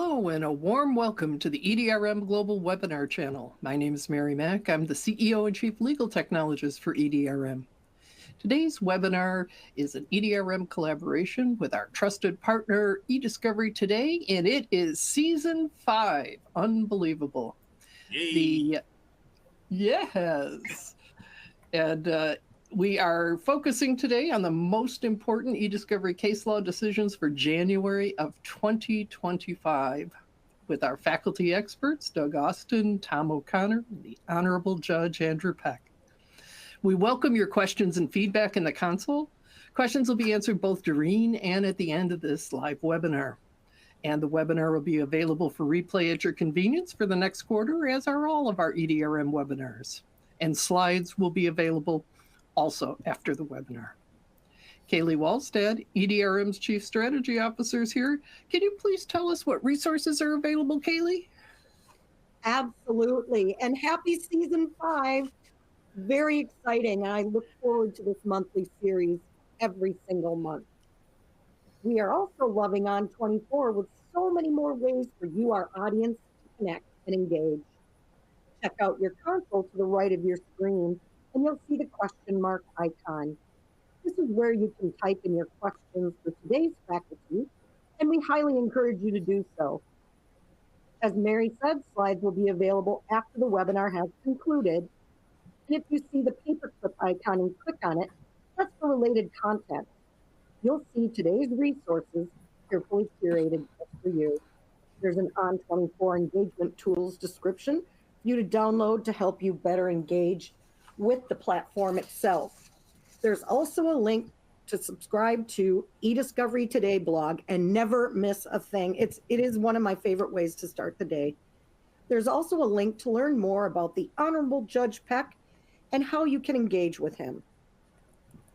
Hello and a warm welcome to the EDRM Global Webinar Channel. My name is Mary Mack. I'm the CEO and Chief Legal Technologist for EDRM. Today's webinar is an EDRM collaboration with our trusted partner eDiscovery Today, and it is Season 5. Unbelievable. Yay. Yes. And we are focusing today on the most important eDiscovery case law decisions for January of 2025 with our faculty experts, Doug Austin, Tom O'Connor, and the Honorable Judge Andrew Peck. We welcome your questions and feedback in the console. Questions will be answered both during and at the end of this live webinar. And the webinar will be available for replay at your convenience for the next quarter, as are all of our EDRM webinars. And slides will be available also after the webinar. Kaylee Wallstad, EDRM's Chief Strategy Officer, is here. Can you please tell us what resources are available, Kaylee? Absolutely, and happy Season 5. Very exciting, and I look forward to this monthly series every single month. We are also loving on 24 with so many more ways for you, our audience, to connect and engage. Check out your console to the right of your screen, and you'll see the question mark icon. This is where you can type in your questions for today's faculty, and we highly encourage you to do so. As Mary said, slides will be available after the webinar has concluded. And if you see the paperclip icon and click on it, that's for related content. You'll see today's resources carefully curated just for you. There's an On24 engagement tools description for you to download to help you better engage with the platform itself. There's also a link to subscribe to eDiscovery Today blog and never miss a thing. It is one of my favorite ways to start the day. There's also a link to learn more about the Honorable Judge Peck and how you can engage with him.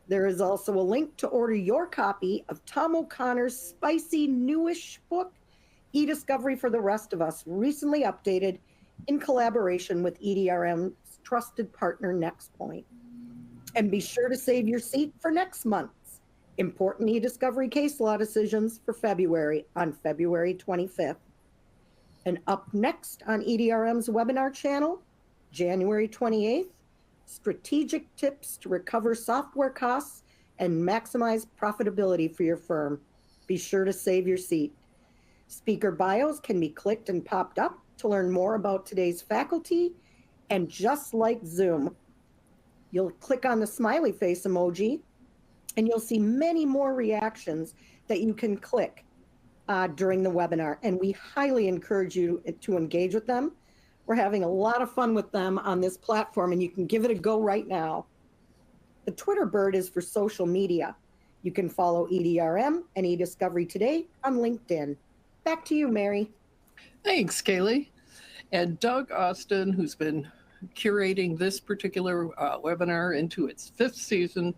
There is also a link to order your copy of Tom O'Connor's spicy newish book, eDiscovery for the Rest of Us, recently updated in collaboration with EDRM's trusted partner, NextPoint. And be sure to save your seat for next month's important eDiscovery case law decisions for February on February 25th. And up next on EDRM's webinar channel, January 28th, strategic tips to recover software costs and maximize profitability for your firm. Be sure to save your seat. Speaker bios can be clicked and popped up to learn more about today's faculty. And just like Zoom, you'll click on the smiley face emoji and you'll see many more reactions that you can click during the webinar. And we highly encourage you to engage with them. We're having a lot of fun with them on this platform, and you can give it a go right now. The Twitter bird is for social media. You can follow EDRM and eDiscovery Today on LinkedIn. Back to you, Mary. Thanks, Kaylee. And Doug Austin, who's been curating this particular webinar into its 5th season,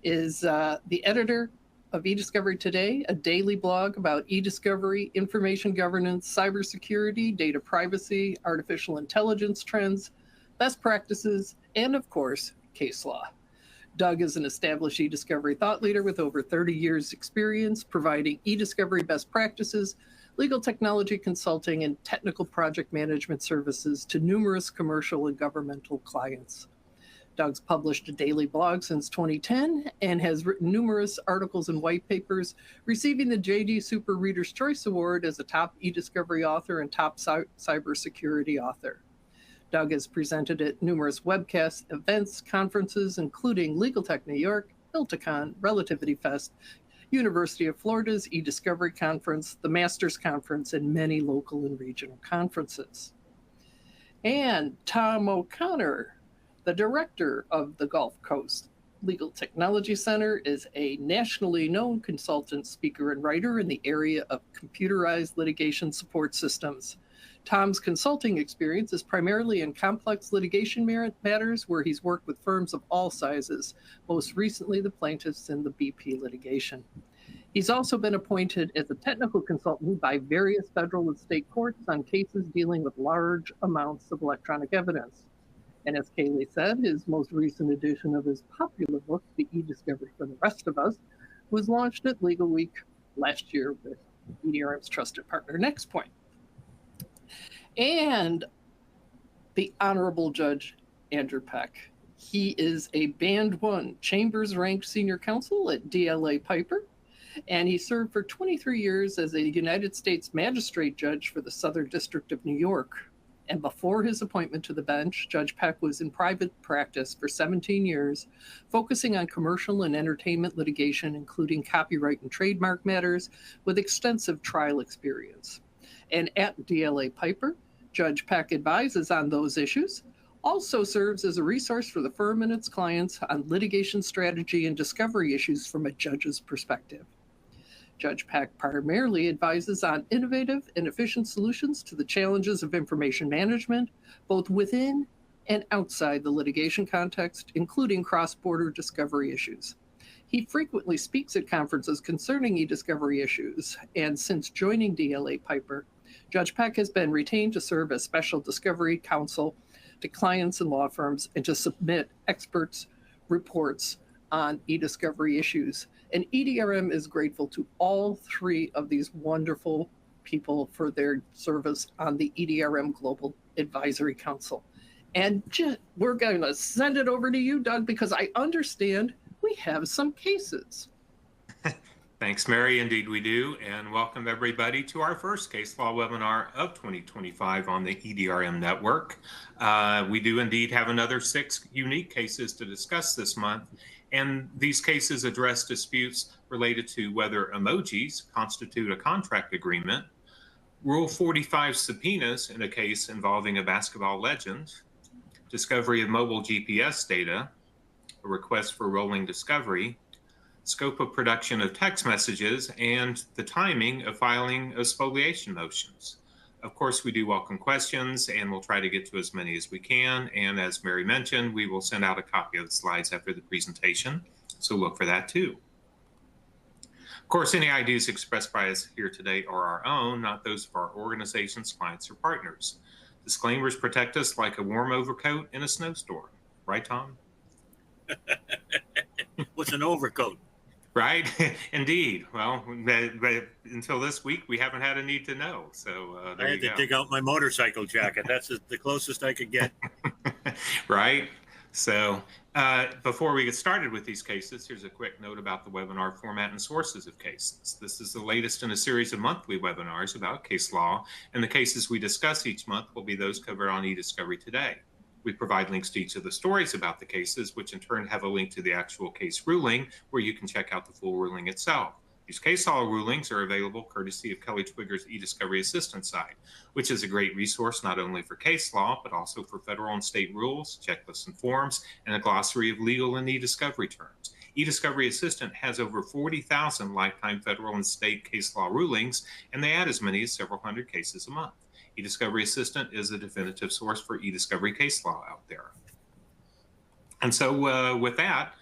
is the editor of eDiscovery Today, a daily blog about eDiscovery, information governance, cybersecurity, data privacy, artificial intelligence trends, best practices, and of course, case law. Doug is an established eDiscovery thought leader with over 30 years experience providing eDiscovery best practices, legal technology consulting, and technical project management services to numerous commercial and governmental clients. Doug's published a daily blog since 2010 and has written numerous articles and white papers, receiving the J.D. Super Reader's Choice Award as a top eDiscovery author and top cybersecurity author. Doug has presented at numerous webcast events, conferences, including Legal Tech New York, Ilticon, Relativity Fest, University of Florida's eDiscovery Conference, the Masters Conference, and many local and regional conferences. And Tom O'Connor, the director of the Gulf Coast Legal Technology Center, is a nationally known consultant, speaker, and writer in the area of computerized litigation support systems. Tom's consulting experience is primarily in complex litigation matters where he's worked with firms of all sizes, most recently the plaintiffs in the BP litigation. He's also been appointed as a technical consultant by various federal and state courts on cases dealing with large amounts of electronic evidence. And as Kaylee said, his most recent edition of his popular book, The eDiscovery for the Rest of Us, was launched at Legal Week last year with EDRM's trusted partner, NextPoint. and the Honorable Judge Andrew Peck. He is a Band 1 Chambers ranked senior counsel at DLA Piper, and he served for 23 years as a United States Magistrate Judge for the Southern District of New York. And before his appointment to the bench, Judge Peck was in private practice for 17 years, focusing on commercial and entertainment litigation, including copyright and trademark matters, with extensive trial experience. And at DLA Piper, Judge Peck advises on those issues, also serves as a resource for the firm and its clients on litigation strategy and discovery issues from a judge's perspective. Judge Peck primarily advises on innovative and efficient solutions to the challenges of information management, both within and outside the litigation context, including cross-border discovery issues. He frequently speaks at conferences concerning eDiscovery issues, and since joining DLA Piper, Judge Peck has been retained to serve as special discovery counsel to clients and law firms and to submit experts' reports on eDiscovery issues. And EDRM is grateful to all three of these wonderful people for their service on the EDRM Global Advisory Council. And we're going to send it over to you, Doug, because I understand we have some cases. Thanks, Mary. Indeed, we do. And welcome everybody to our first case law webinar of 2025 on the EDRM network. We do indeed have another 6 unique cases to discuss this month. And these cases address disputes related to whether emojis constitute a contract agreement, Rule 45 subpoenas in a case involving a basketball legend, discovery of mobile GPS data, a request for rolling discovery, scope of production of text messages, and the timing of filing of spoliation motions. Of course, we do welcome questions, and we'll try to get to as many as we can. And as Mary mentioned, we will send out a copy of the slides after the presentation, so look for that too. Of course, any ideas expressed by us here today are our own, not those of our organizations, clients, or partners. Disclaimers protect us like a warm overcoat in a snowstorm. Right, Tom? What's an overcoat? Right, indeed. Well, but until this week, we haven't had a need to know. So I had to dig out my motorcycle jacket. That's the closest I could get. Right. So before we get started with these cases, here's a quick note about the webinar format and sources of cases. This is the latest in a series of monthly webinars about case law, and the cases we discuss each month will be those covered on eDiscovery today. We provide links to each of the stories about the cases, which in turn have a link to the actual case ruling, where you can check out the full ruling itself. These case law rulings are available courtesy of Kelly Twigger's eDiscovery Assistance site, which is a great resource not only for case law, but also for federal and state rules, checklists and forms, and a glossary of legal and eDiscovery terms. eDiscovery Assistant has over 40,000 lifetime federal and state case law rulings, and they add as many as several hundred cases a month. eDiscovery Assistant is the definitive source for eDiscovery case law out there. And so with that,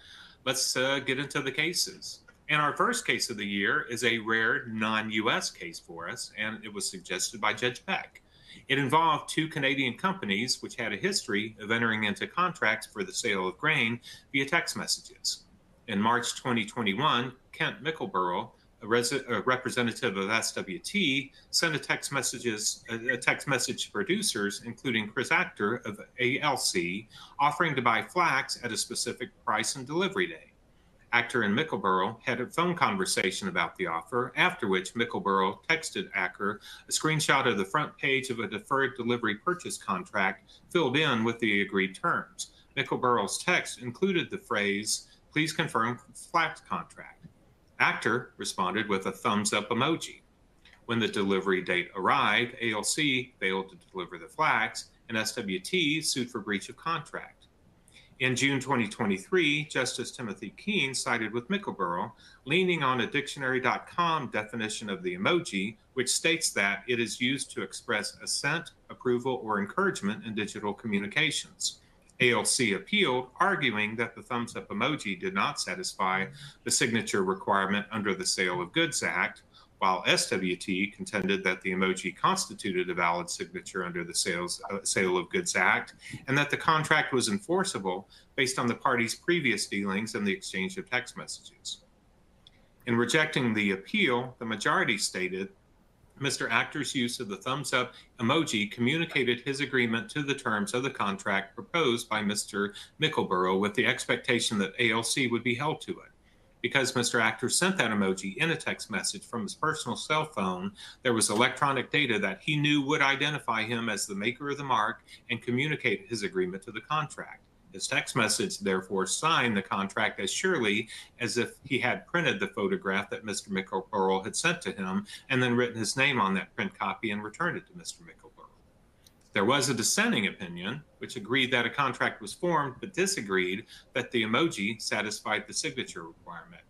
let's get into the cases. And our first case of the year is a rare non-US case for us, and it was suggested by Judge Peck. It involved 2 Canadian companies which had a history of entering into contracts for the sale of grain via text messages. In March 2021, Kent Mickleborough, a representative of SWT, sent a text message to producers, including Chris Actor of ALC, offering to buy flax at a specific price and delivery day. Actor and Mickleborough had a phone conversation about the offer, after which Mickleborough texted Actor a screenshot of the front page of a deferred delivery purchase contract filled in with the agreed terms. Mickleborough's text included the phrase, "Please confirm flax contract." Actor responded with a thumbs up emoji. When the delivery date arrived, ALC failed to deliver the flax, and SWT sued for breach of contract. In June 2023, Justice Timothy Keene sided with Mickleborough, leaning on a dictionary.com definition of the emoji, which states that it is used to express assent, approval, or encouragement in digital communications. ALC appealed, arguing that the thumbs up emoji did not satisfy the signature requirement under the Sale of Goods Act, while SWT contended that the emoji constituted a valid signature under the Sale of Goods Act, and that the contract was enforceable based on the parties' previous dealings and the exchange of text messages. In rejecting the appeal, the majority stated Mr. Actor's use of the thumbs up emoji communicated his agreement to the terms of the contract proposed by Mr. Mickleborough with the expectation that ALC would be held to it. Because Mr. Actor sent that emoji in a text message from his personal cell phone, there was electronic data that he knew would identify him as the maker of the mark and communicate his agreement to the contract. His text message therefore signed the contract as surely as if he had printed the photograph that Mr. Mickleborough had sent to him and then written his name on that print copy and returned it to Mr. Mickleborough. There was a dissenting opinion which agreed that a contract was formed but disagreed that the emoji satisfied the signature requirement,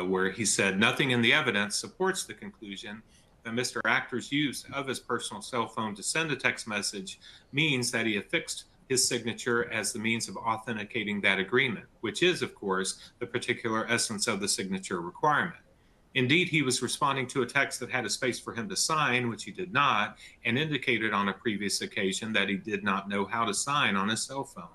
where he said nothing in the evidence supports the conclusion that Mr. Actor's use of his personal cell phone to send a text message means that he affixed his signature as the means of authenticating that agreement, which is, of course, the particular essence of the signature requirement. Indeed, he was responding to a text that had a space for him to sign, which he did not, and indicated on a previous occasion that he did not know how to sign on his cell phone.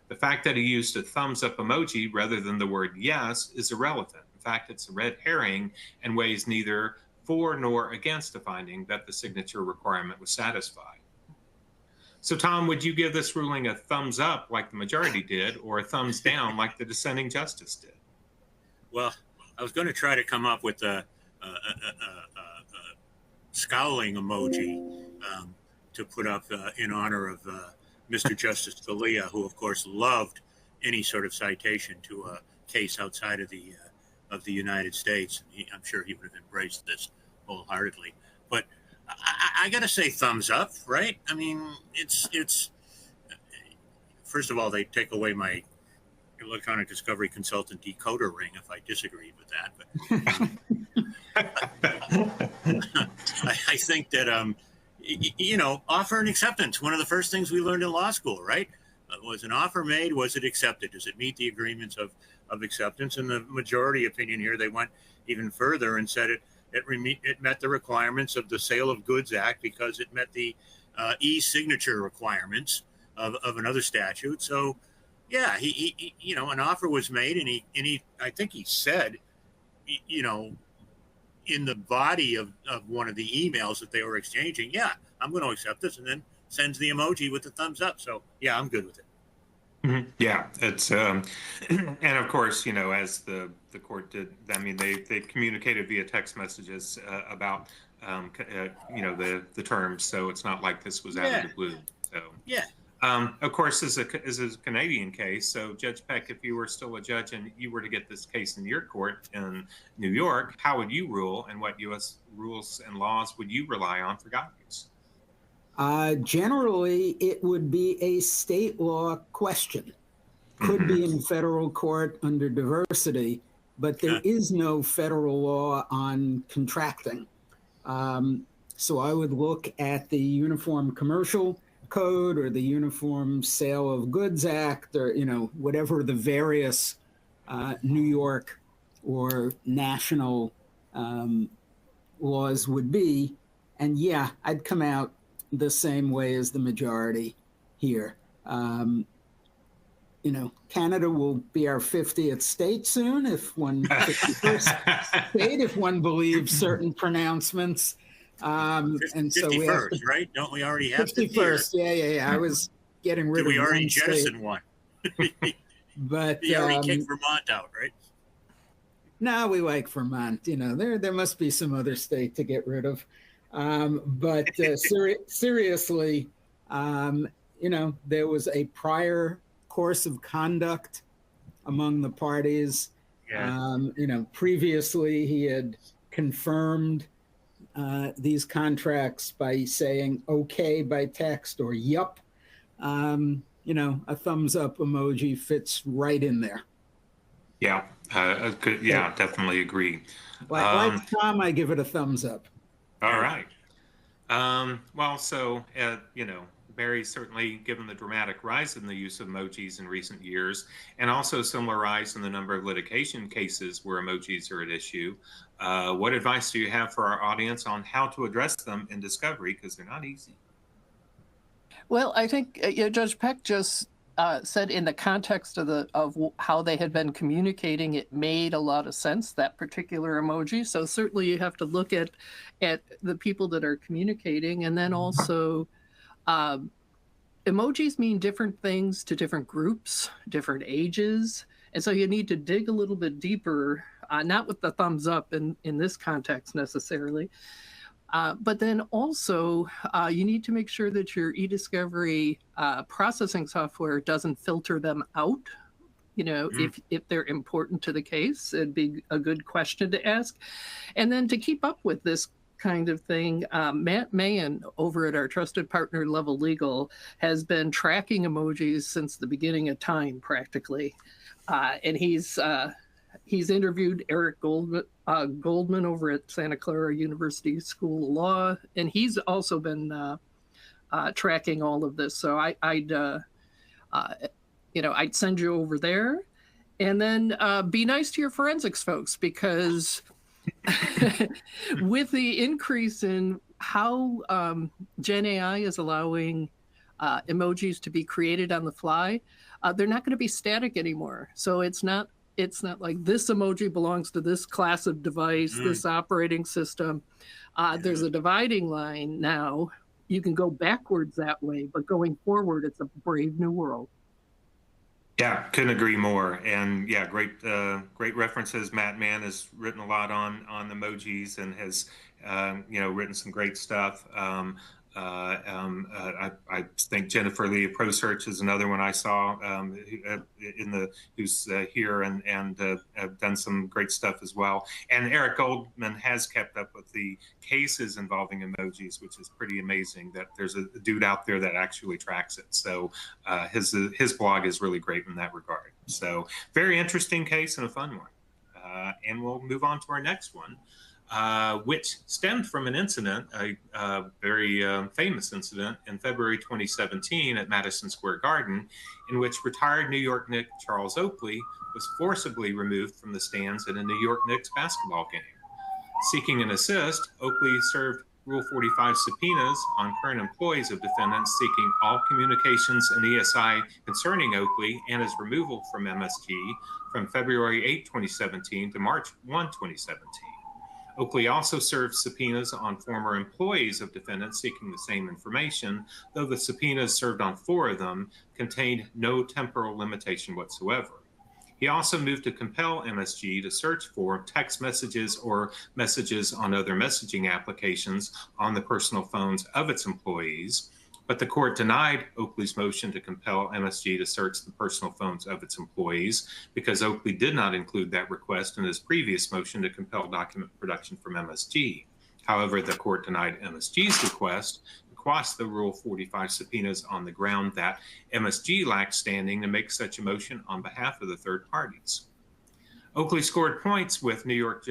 The fact that he used a thumbs up emoji rather than the word yes is irrelevant. In fact, it's a red herring and weighs neither for nor against the finding that the signature requirement was satisfied. So, Tom, would you give this ruling a thumbs up like the majority did, or a thumbs down like the dissenting justice did? Well, I was going to try to come up with a scowling emoji to put up in honor of Mr. Justice Scalia, who, of course, loved any sort of citation to a case outside of the United States. I'm sure he would have embraced this wholeheartedly. But I got to say thumbs up, right? I mean, it's first of all, they take away my electronic discovery consultant decoder ring if I disagreed with that. But I think that, offer and acceptance, one of the first things we learned in law school, right? Was an offer made? Was it accepted? Does it meet the agreements of acceptance? And the majority opinion here, they went even further and said it met the requirements of the Sale of Goods Act because it met the e-signature requirements of another statute. So, yeah, he an offer was made, and he I think he said, in the body of one of the emails that they were exchanging, yeah, I'm going to accept this, and then sends the emoji with the thumbs up. So, yeah, I'm good with it. Mm-hmm. Yeah, it's and of course, as the court did, I mean, they communicated via text messages about the terms, so it's not like this was out of the blue. So yeah. Of course, this is a Canadian case. So, Judge Peck, if you were still a judge and you were to get this case in your court in New York, how would you rule, and what U.S. rules and laws would you rely on for guidance? Generally, it would be a state law question. Could be in federal court under diversity, but there is no federal law on contracting. So I would look at the Uniform Commercial Code or the Uniform Sale of Goods Act, or whatever the various New York or national laws would be, and yeah, I'd come out the same way as the majority here. Canada will be our 50th state soon, if one 51st state, if one believes certain pronouncements. And so 51st, we have to, right? Don't we already have 51st? Yeah. I was getting rid of we already one jettisoned one. But you already kicked Vermont out, right? No, we like Vermont. There must be some other state to get rid of. But seriously, there was a prior course of conduct among the parties. Yeah. Previously he had confirmed these contracts by saying okay by text or yup. A thumbs up emoji fits right in there. Yeah, definitely agree. Like Tom, I give it a thumbs up. All right. Barry, certainly given the dramatic rise in the use of emojis in recent years, and also similar rise in the number of litigation cases where emojis are at issue, what advice do you have for our audience on how to address them in discovery? Because they're not easy. Well, I think Judge Peck just said in the context of how they had been communicating, it made a lot of sense, that particular emoji. So certainly you have to look at the people that are communicating, and then also emojis mean different things to different groups, different ages, and so you need to dig a little bit deeper, not with the thumbs up in this context necessarily. But then also, you need to make sure that your eDiscovery processing software doesn't filter them out. You know, if they're important to the case, it'd be a good question to ask. And then to keep up with this kind of thing, Matt Mahan over at our trusted partner Level Legal has been tracking emojis since the beginning of time, practically. And he's interviewed Eric Goldman over at Santa Clara University School of Law, and he's also been tracking all of this. So I'd send you over there, and then be nice to your forensics folks, because with the increase in how Gen AI is allowing emojis to be created on the fly, they're not going to be static anymore. So it's not like this emoji belongs to this class of device, this operating system. There's a dividing line now. You can go backwards that way, but going forward, it's a brave new world. Yeah, couldn't agree more. And yeah, great references. Matt Mann has written a lot on emojis and has written some great stuff. I think Jennifer Lee of ProSearch is another one I saw who's here and have done some great stuff as well. And Eric Goldman has kept up with the cases involving emojis, which is pretty amazing that there's a dude out there that actually tracks it. So his blog is really great in that regard. So very interesting case and a fun one. And we'll move on to our next one. Which stemmed from an incident, a very famous incident in February 2017 at Madison Square Garden, in which retired New York Knicks Charles Oakley was forcibly removed from the stands at a New York Knicks basketball game. Seeking an assist, Oakley served Rule 45 subpoenas on current employees of defendants seeking all communications and ESI concerning Oakley and his removal from MSG from February 8, 2017 to March 1, 2017. Oakley also served subpoenas on former employees of defendants seeking the same information, though the subpoenas served on 4 of them contained no temporal limitation whatsoever. He also moved to compel MSG to search for text messages or messages on other messaging applications on the personal phones of its employees, but the court denied Oakley's motion to compel MSG to search the personal phones of its employees because Oakley did not include that request in his previous motion to compel document production from MSG. However, the court denied MSG's request to quash the Rule 45 subpoenas on the ground that MSG lacked standing to make such a motion on behalf of the third parties. Oakley scored points with New York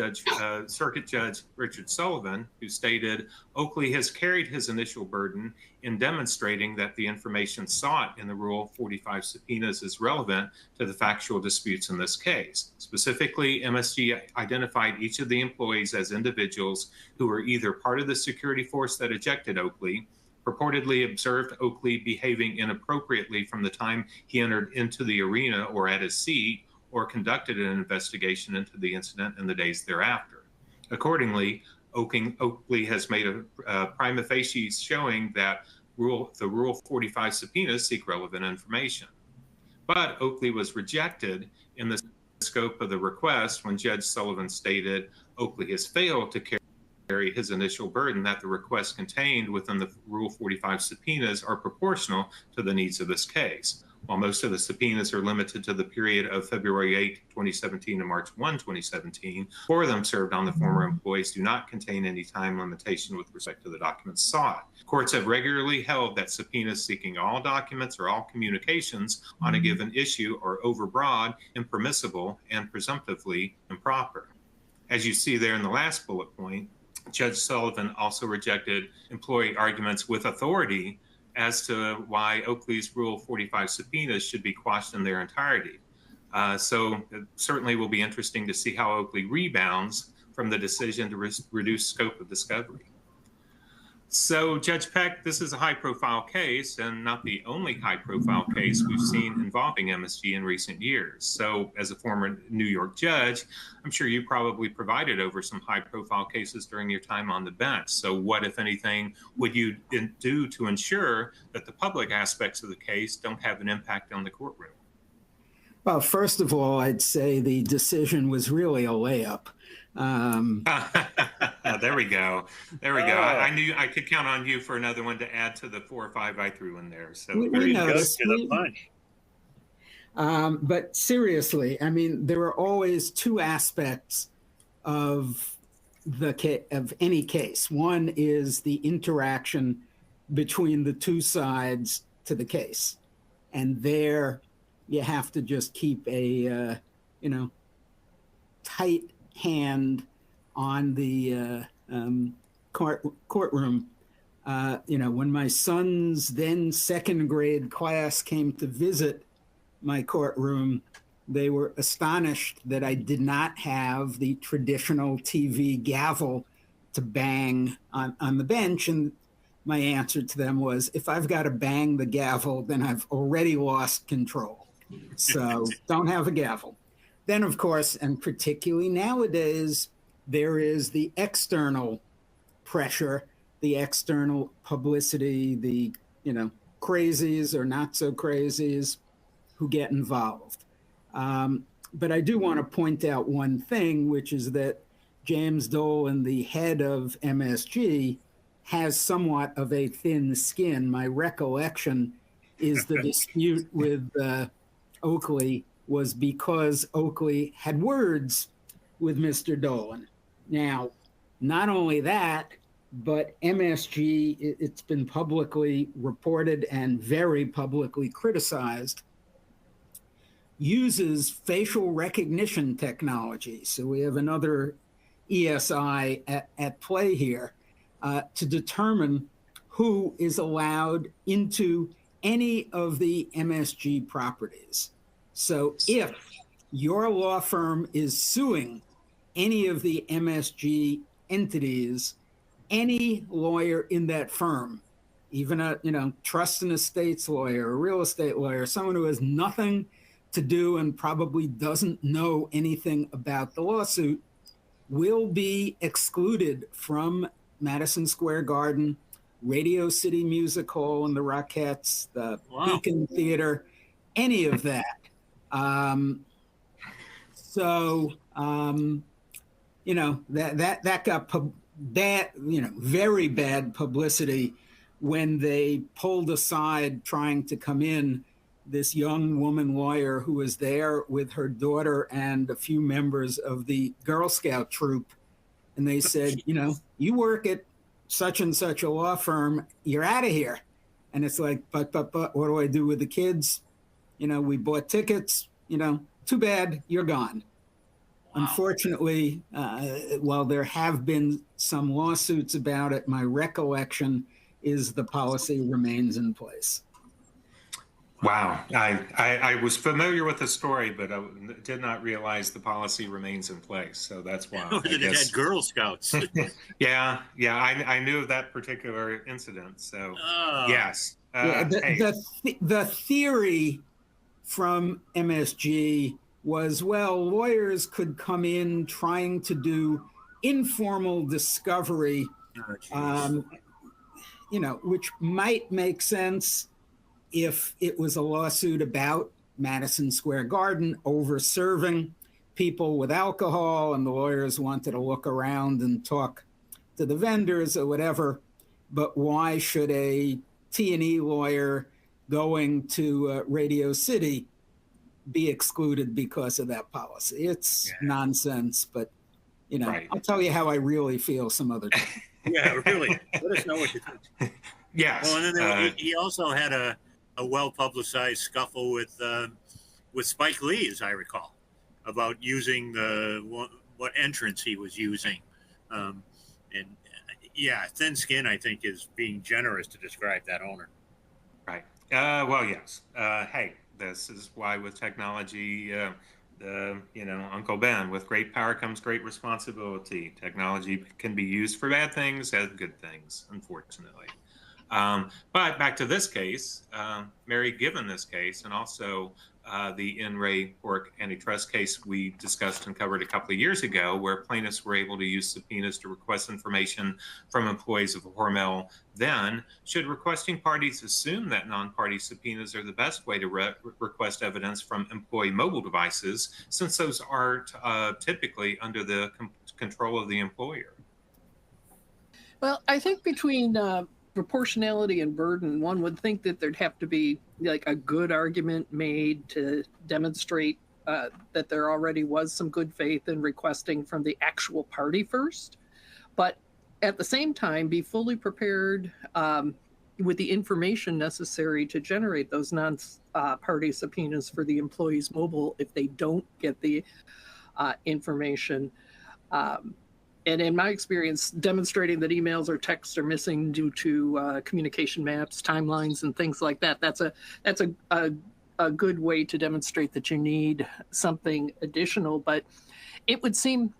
Circuit Judge Richard Sullivan, who stated, Oakley has carried his initial burden in demonstrating that the information sought in the Rule 45 subpoenas is relevant to the factual disputes in this case. Specifically, MSG identified each of the employees as individuals who were either part of the security force that ejected Oakley, purportedly observed Oakley behaving inappropriately from the time he entered into the arena or at his seat, or conducted an investigation into the incident in the days thereafter. Accordingly, Oakley has made a prima facie showing that the Rule 45 subpoenas seek relevant information. But Oakley was rejected in the scope of the request when Judge Sullivan stated Oakley has failed to carry his initial burden that the requests contained within the Rule 45 subpoenas are proportional to the needs of this case. While most of the subpoenas are limited to the period of February 8, 2017 to March 1, 2017, 4 of them served on the former employees do not contain any time limitation with respect to the documents sought. Courts have regularly held that subpoenas seeking all documents or all communications on a given issue are overbroad, impermissible, and presumptively improper. As you see there in the last bullet point, Judge Sullivan also rejected employee arguments with authority as to why Oakley's Rule 45 subpoenas should be quashed in their entirety. So it certainly will be interesting to see how Oakley rebounds from the decision to reduce scope of discovery. So, Judge Peck, this is a high-profile case, and not the only high-profile case we've seen involving MSG in recent years. So, as a former New York judge, I'm sure you probably provided over some high-profile cases during your time on the bench. So, what, if anything, would you do to ensure that the public aspects of the case don't have an impact on the courtroom? Well, first of all, I'd say the decision was really a layup. There we go. There we go. I knew I could count on you for another one to add to the 4 or 5 I threw in there. So we Goes to the punch. But seriously, I mean, there are always two aspects of any case. One is the interaction between the two sides to the case, and there you have to just keep a tight hand on the courtroom. When my son's then second grade class came to visit my courtroom, they were astonished that I did not have the traditional TV gavel to bang on the bench. And my answer to them was, if I've got to bang the gavel, then I've already lost control. So don't have a gavel. Then, of course, and particularly nowadays, there is the external pressure, the external publicity, the crazies or not so crazies who get involved. But I do want to point out one thing, which is that James Dolan, the head of MSG, has somewhat of a thin skin. My recollection is the dispute with Oakley was because Oakley had words with Mr. Dolan. Now, not only that, but MSG, it's been publicly reported and very publicly criticized, uses facial recognition technology. So we have another ESI at play here to determine who is allowed into any of the MSG properties. So if your law firm is suing any of the MSG entities, any lawyer in that firm, even a trust and estates lawyer, a real estate lawyer, someone who has nothing to do and probably doesn't know anything about the lawsuit, will be excluded from Madison Square Garden, Radio City Music Hall and the Rockettes, the Beacon Theater, any of that. That got bad, very bad publicity when they pulled aside trying to come in this young woman lawyer who was there with her daughter and a few members of the Girl Scout troop. And they said, you work at such and such a law firm, you're out of here. And it's like, but what do I do with the kids? We bought tickets, too bad, you're gone. Wow. Unfortunately, while there have been some lawsuits about it, my recollection is the policy remains in place. Wow. I was familiar with the story, but I did not realize the policy remains in place. So that's why. It had Girl Scouts. Yeah. I knew of that particular incident. So, yes. The theory from MSG was, lawyers could come in trying to do informal discovery, which might make sense if it was a lawsuit about Madison Square Garden over serving people with alcohol and the lawyers wanted to look around and talk to the vendors or whatever. But why should a T&E lawyer going to Radio City be excluded because of that policy? It's nonsense, but right. I'll tell you how I really feel some other time. Yeah, really. Let us know what you think. Yes. Well, and then he also had a well-publicized scuffle with Spike Lee, as I recall, about using what entrance he was using. Thin skin, I think, is being generous to describe that owner. Right. Yes. Hey, this is why with technology, Uncle Ben, with great power comes great responsibility. Technology can be used for bad things as good things, unfortunately. But back to this case, Mary, given this case, and also the In Re Pork antitrust case we discussed and covered a couple of years ago, where plaintiffs were able to use subpoenas to request information from employees of Hormel, then should requesting parties assume that non-party subpoenas are the best way to request evidence from employee mobile devices, since those are typically under the control of the employer? Well, I think between proportionality and burden, one would think that there'd have to be like a good argument made to demonstrate that there already was some good faith in requesting from the actual party first, but at the same time be fully prepared with the information necessary to generate those non-party subpoenas for the employee's mobile if they don't get the information. And in my experience, demonstrating that emails or texts are missing due to communication maps, timelines, and things like that, that's a good way to demonstrate that you need something additional. But it would seem,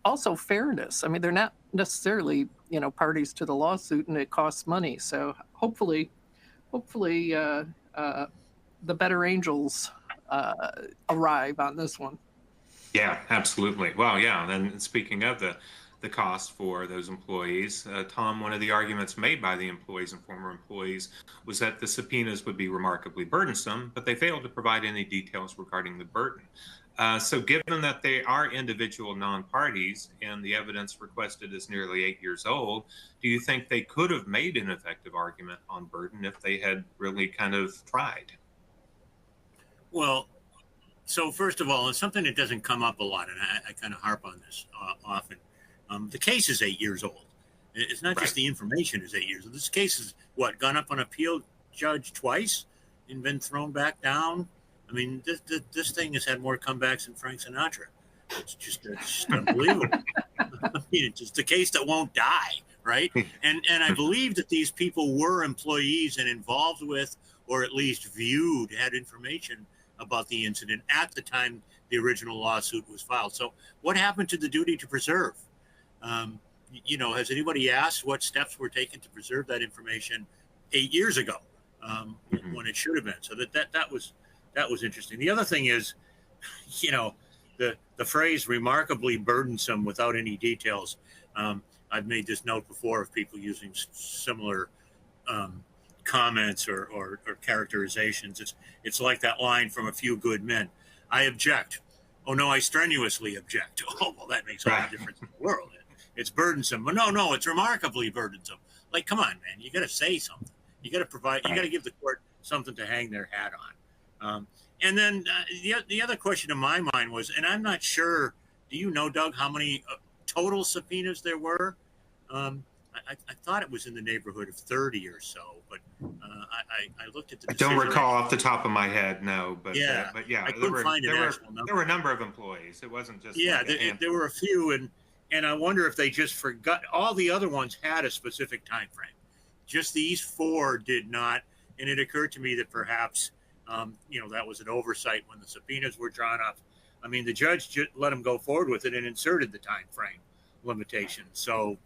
also fairness. I mean, they're not necessarily, parties to the lawsuit, and it costs money. So hopefully, the better angels arrive on this one. Yeah, absolutely. Well, yeah. And speaking of the cost for those employees, Tom, one of the arguments made by the employees and former employees was that the subpoenas would be remarkably burdensome, but they failed to provide any details regarding the burden. So given that they are individual non-parties and the evidence requested is nearly 8 years old, do you think they could have made an effective argument on burden if they had really kind of tried? Well, so first of all, it's something that doesn't come up a lot, and I kind of harp on this often. The case is 8 years old. It's not just the information is 8 years old. This case is, gone up on appeal judge twice and been thrown back down. I mean, this thing has had more comebacks than Frank Sinatra. It's just unbelievable. I mean, it's just a case that won't die, right? And I believe that these people were employees and involved with, or at least had information about the incident at the time the original lawsuit was filed. So what happened to the duty to preserve? Has anybody asked what steps were taken to preserve that information 8 years ago when it should have been? So that was interesting. The other thing is, the phrase remarkably burdensome without any details. I've made this note before of people using similar comments or characterizations. It's like that line from A Few Good Men. I object. Oh, no, I strenuously object. Oh, well, that makes all the difference in the world. It's burdensome. But no, it's remarkably burdensome. Like, come on, man. You got to say something. You got to provide, you got to give the court something to hang their hat on. And then the other question in my mind was, and I'm not sure, do you know, Doug, how many total subpoenas there were? I thought it was in the neighborhood of 30 or so, but I looked at the decision. I don't recall off the top of my head, no, but yeah, I couldn't find an actual number. There were a number of employees. It wasn't just there were a few, and I wonder if they just forgot. All the other ones had a specific time frame. Just these 4 did not, and it occurred to me that perhaps that was an oversight when the subpoenas were drawn up. I mean, the judge just let them go forward with it and inserted the time frame limitation. So,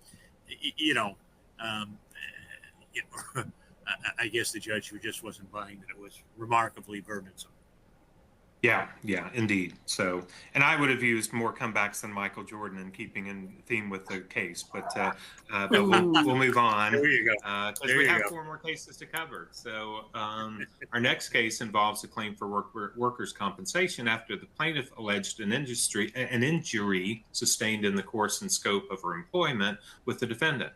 I guess the judge just wasn't buying that it was remarkably burdensome. Yeah, indeed. So, and I would have used more comebacks than Michael Jordan in keeping in theme with the case, but we'll move on. There you go. Because we have 4 more cases to cover. So our next case involves a claim for workers' compensation after the plaintiff alleged an injury sustained in the course and scope of her employment with the defendant.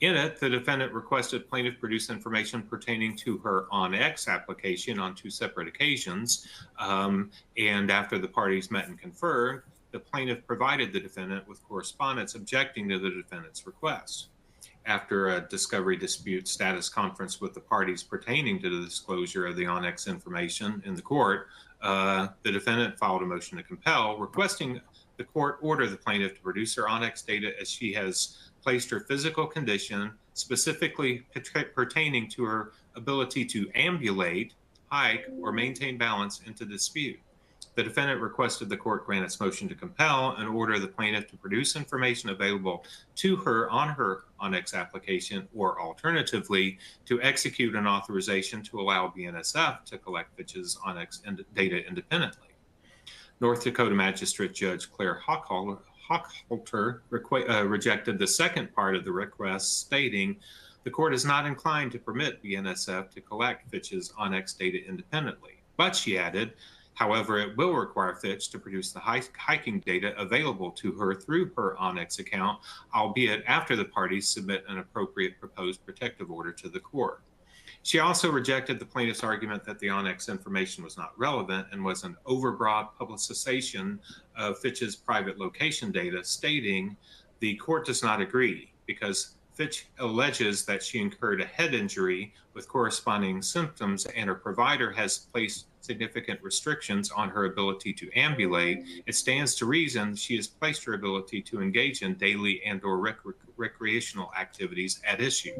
In it, the defendant requested plaintiff produce information pertaining to her OnX application on 2 separate occasions. And after the parties met and conferred, the plaintiff provided the defendant with correspondence objecting to the defendant's request. After a discovery dispute status conference with the parties pertaining to the disclosure of the OnX information in the court, the defendant filed a motion to compel, requesting the court order the plaintiff to produce her OnX data as she has placed her physical condition, specifically pertaining to her ability to ambulate, hike, or maintain balance, into dispute. The defendant requested the court grant its motion to compel and order the plaintiff to produce information available to her Onyx application, or alternatively, to execute an authorization to allow BNSF to collect Fitch's Onyx data independently. North Dakota Magistrate Judge Claire Hochhalter rejected the second part of the request, stating, "The court is not inclined to permit BNSF to collect Fitch's Onyx data independently." But she added, "However, it will require Fitch to produce the hiking data available to her through her Onyx account, albeit after the parties submit an appropriate proposed protective order to the court." She also rejected the plaintiff's argument that the Onyx information was not relevant and was an overbroad publicization of Fitch's private location data, stating, "The court does not agree because Fitch alleges that she incurred a head injury with corresponding symptoms and her provider has placed significant restrictions on her ability to ambulate. It stands to reason she has placed her ability to engage in daily and/or recreational activities at issue.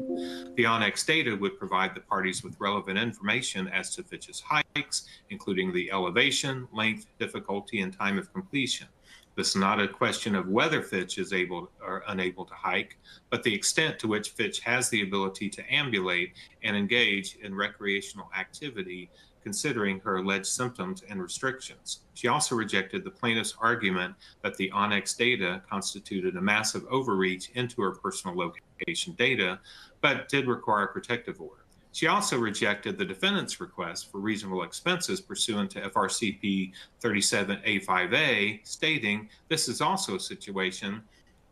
The Onyx data would provide the parties with relevant information as to Fitch's hikes, including the elevation, length, difficulty, and time of completion. This is not a question of whether Fitch is able or unable to hike, but the extent to which Fitch has the ability to ambulate and engage in recreational activity, considering her alleged symptoms and restrictions." She also rejected the plaintiff's argument that the Onyx data constituted a massive overreach into her personal location data, but did require a protective order. She also rejected the defendant's request for reasonable expenses pursuant to FRCP 37A5A, stating, "This is also a situation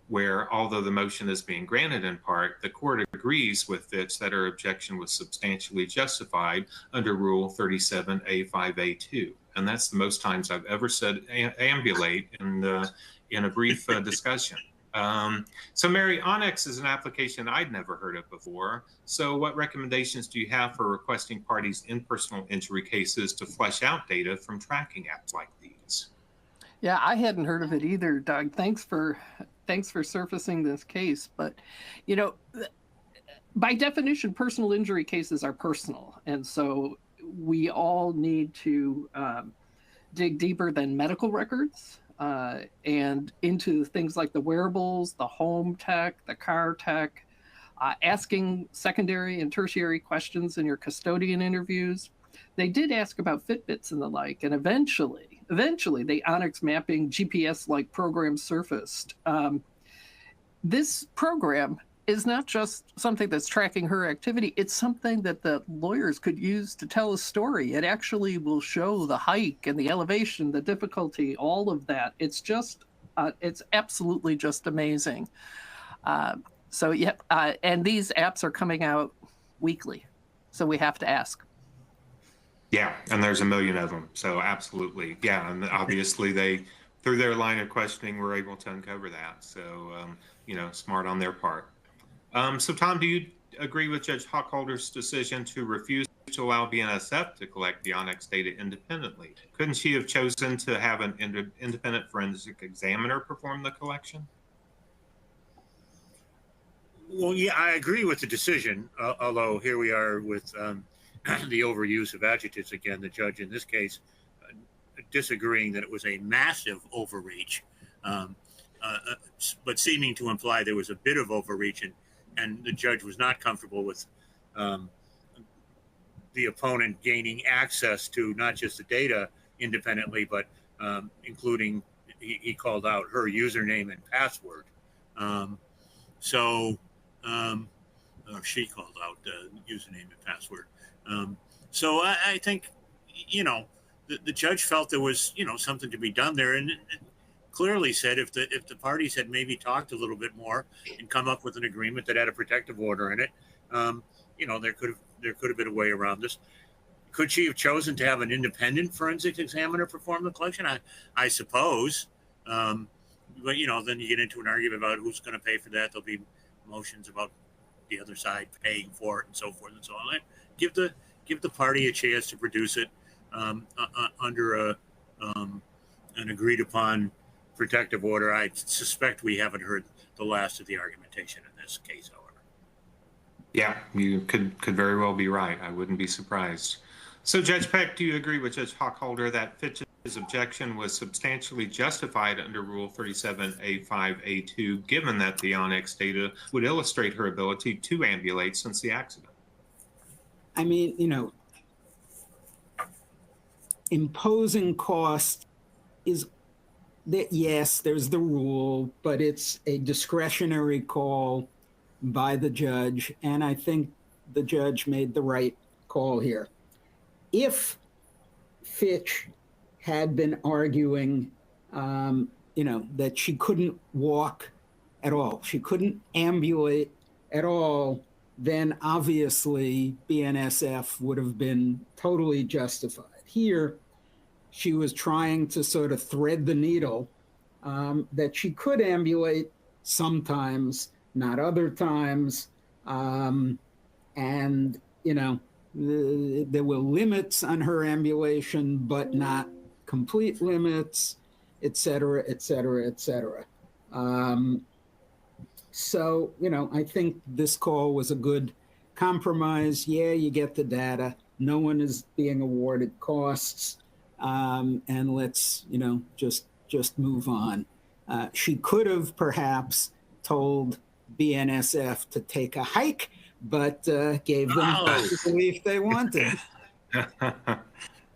where, although the motion is being granted in part, the court agrees with Fitch that her objection was substantially justified under Rule 37A5A2. And that's the most times I've ever said ambulate in a brief discussion. So Mary, Onyx is an application I'd never heard of before. So what recommendations do you have for requesting parties in personal injury cases to flesh out data from tracking apps like these? Yeah, I hadn't heard of it either, Doug. Thanks for surfacing this case. But, you know, by definition, personal injury cases are personal. And so we all need to dig deeper than medical records and into things like the wearables, the home tech, the car tech, asking secondary and tertiary questions in your custodian interviews. They did ask about Fitbits and the like, and eventually the Onyx mapping GPS-like program surfaced. This program is not just something that's tracking her activity, it's something that the lawyers could use to tell a story. It actually will show the hike and the elevation, the difficulty, all of that. It's just, it's absolutely just amazing. And these apps are coming out weekly, so we have to ask. Yeah, and there's a million of them, so absolutely. Yeah, and obviously they, through their line of questioning, were able to uncover that. So, smart on their part. So Tom, do you agree with Judge Hochhalter's decision to refuse to allow BNSF to collect the Onyx data independently? Couldn't she have chosen to have an independent forensic examiner perform the collection? Well, yeah, I agree with the decision, although here we are with the overuse of adjectives again, the judge in this case disagreeing that it was a massive overreach, but seeming to imply there was a bit of overreach, and the judge was not comfortable with the opponent gaining access to not just the data independently, but including, he called out her username and password. Or she called out username and password. So I think, the judge felt there was, something to be done there, and clearly said if the parties had maybe talked a little bit more and come up with an agreement that had a protective order in it, there could have been a way around this. Could she have chosen to have an independent forensic examiner perform the collection? I suppose. But then you get into an argument about who's going to pay for that. There'll be motions about the other side paying for it and so forth and so on. Give the party a chance to produce it under an agreed upon protective order. I suspect we haven't heard the last of the argumentation in this case, however. Yeah, you could very well be right. I wouldn't be surprised. So Judge Peck, do you agree with Judge Hochhalter that Fitch's his objection was substantially justified under Rule 37A5A2, given that the Onyx data would illustrate her ability to ambulate since the accident. I mean, imposing cost is that, yes, there's the rule, but it's a discretionary call by the judge. And I think the judge made the right call here. If Fitch had been arguing, that she couldn't walk at all, she couldn't ambulate at all, then obviously BNSF would have been totally justified. Here, she was trying to sort of thread the needle that she could ambulate sometimes, not other times. And, there were limits on her ambulation, but not complete limits, et cetera, et cetera, et cetera. So, I think this call was a good compromise. Yeah, you get the data. No one is being awarded costs. And let's, just move on. She could have perhaps told BNSF to take a hike, but gave them the belief they wanted.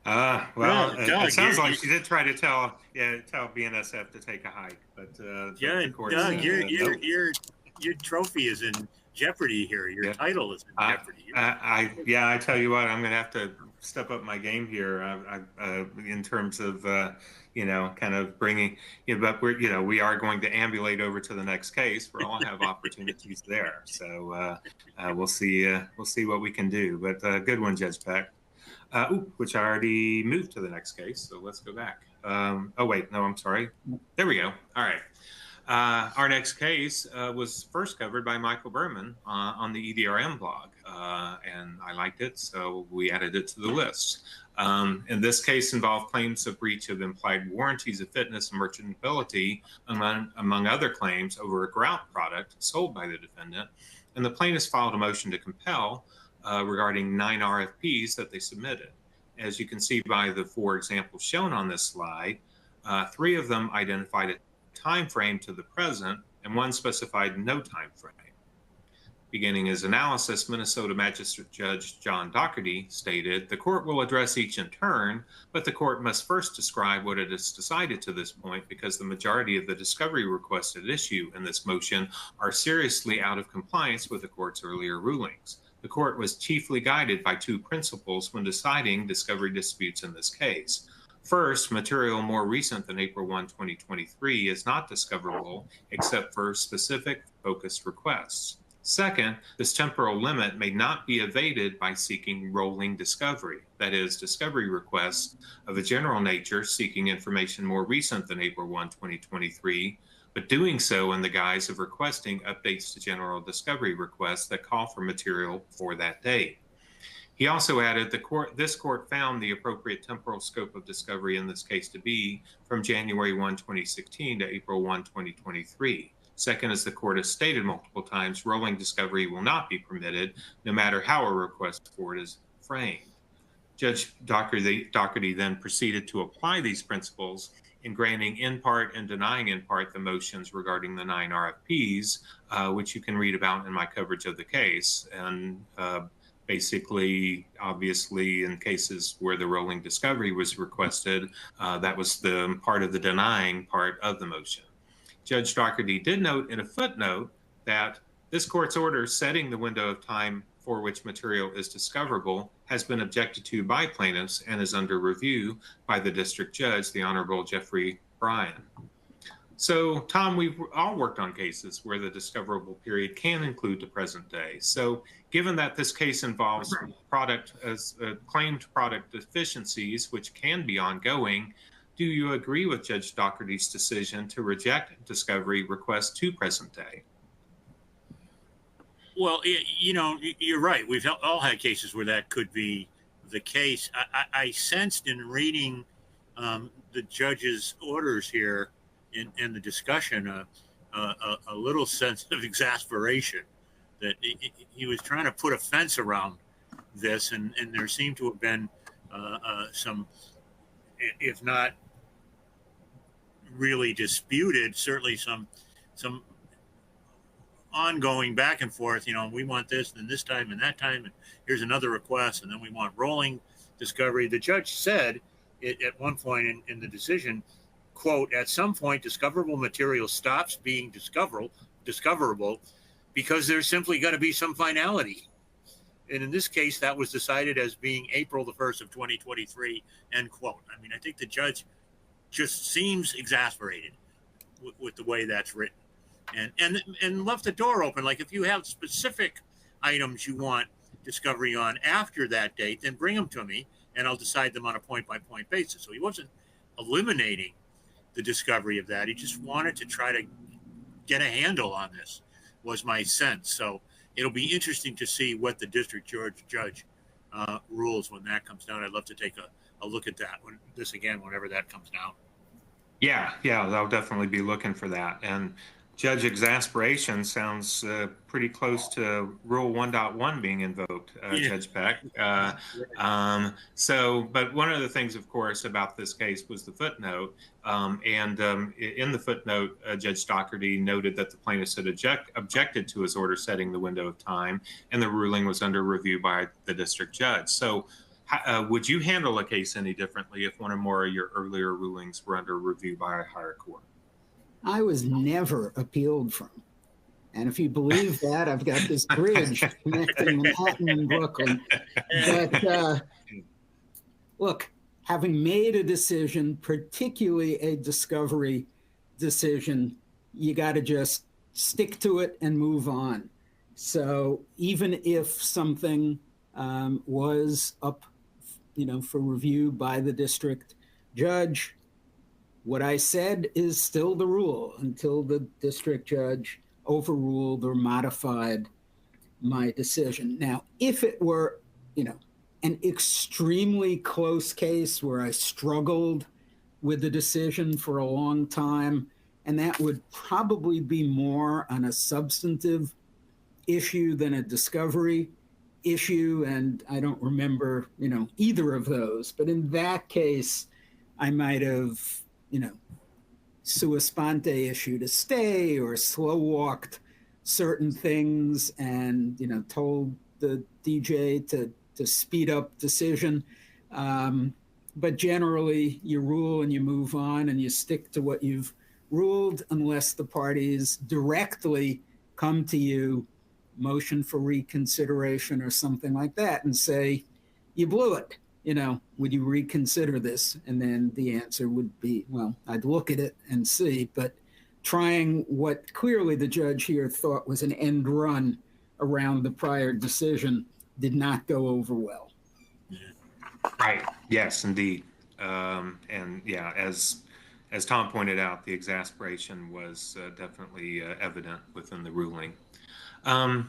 It sounds like she did try to tell BNSF to take a hike, but Doug, your trophy is in jeopardy here. Your title is in jeopardy. I tell you what, I'm going to have to step up my game here in terms of kind of bringing. But we are going to ambulate over to the next case. We'll all have opportunities there. So we'll see what we can do. But good one, Judge Peck. Which I already moved to the next case. So let's go back. Oh wait, no, I'm sorry. There we go. All right. Our next case was first covered by Michael Berman on the EDRM blog, and I liked it, so we added it to the list. And this case involved claims of breach of implied warranties of fitness and merchantability, among other claims, over a grout product sold by the defendant. And the plaintiffs filed a motion to compel regarding 9 RFPs that they submitted. As you can see by the 4 examples shown on this slide, 3 of them identified a time frame to the present, and 1 specified no time frame. Beginning his analysis, Minnesota Magistrate Judge John Doherty stated, "The court will address each in turn, but the court must first describe what it has decided to this point, because the majority of the discovery requests at issue in this motion are seriously out of compliance with the court's earlier rulings. The court was chiefly guided by 2 principles when deciding discovery disputes in this case. First, material more recent than April 1, 2023 is not discoverable except for specific focused requests. Second, this temporal limit may not be evaded by seeking rolling discovery, that is, discovery requests of a general nature seeking information more recent than April 1, 2023, but doing so in the guise of requesting updates to general discovery requests that call for material for that date." He also added, this court found the appropriate temporal scope of discovery in this case to be from January 1, 2016 to April 1, 2023. Second, as the court has stated multiple times, rolling discovery will not be permitted, no matter how a request for it is framed. Judge Doherty then proceeded to apply these principles in granting in part and denying in part the motions regarding the 9 RFPs, which you can read about in my coverage of the case. And basically, obviously, in cases where the rolling discovery was requested, that was the part of the denying part of the motion. Judge Doherty did note in a footnote that this court's order setting the window of time for which material is discoverable has been objected to by plaintiffs and is under review by the district judge, the Honorable Jeffrey Bryan. So, Tom, we've all worked on cases where the discoverable period can include the present day. So, given that this case involves claimed product deficiencies, which can be ongoing, do you agree with Judge Doherty's decision to reject discovery requests to present day? Well, you're right. We've all had cases where that could be the case. I sensed in reading the judge's orders here in the discussion a little sense of exasperation that he was trying to put a fence around this, and there seemed to have been some if not really disputed, certainly some ongoing back and forth. We want this and this time and that time, and here's another request, and then we want rolling discovery. The judge said at one point in the decision, quote, "At some point, discoverable material stops being discoverable because there's simply got to be some finality." And in this case, that was decided as being April the 1st of 2023, end quote. I mean, I think the judge just seems exasperated with the way that's written, and left the door open. Like, if you have specific items you want discovery on after that date, then bring them to me, and I'll decide them on a point-by-point basis. So he wasn't eliminating the discovery of that. He just wanted to try to get a handle on this, was my sense. So it'll be interesting to see what the district judge rules when that comes down. I'd love to take a look at that whenever that comes down. Yeah, I'll definitely be looking for that. And judge exasperation sounds pretty close to Rule 1.1 being invoked, Judge Peck. But one of the things, of course, about this case was the footnote. In the footnote, Judge Doherty noted that the plaintiffs had objected to his order setting the window of time, and the ruling was under review by the district judge. So would you handle a case any differently if one or more of your earlier rulings were under review by a higher court? I was never appealed from. And if you believe that, I've got this bridge connecting Manhattan and Brooklyn. But look, having made a decision, particularly a discovery decision, you got to just stick to it and move on. So even if something was up, for review by the district judge, what I said is still the rule until the district judge overruled or modified my decision. Now, if it were, an extremely close case where I struggled with the decision for a long time, and that would probably be more on a substantive issue than a discovery issue, and I don't remember, either of those. But in that case, I might have, sua sponte issued a stay or slow walked certain things and, told the DJ to speed up decision. But generally, you rule and you move on and you stick to what you've ruled unless the parties directly come to you, motion for reconsideration or something like that, and say, you blew it. Would you reconsider this? And then the answer would be, well, I'd look at it and see. But trying what clearly the judge here thought was an end run around the prior decision did not go over well. Right. Yes, indeed. And yeah, as Tom pointed out, the exasperation was definitely evident within the ruling.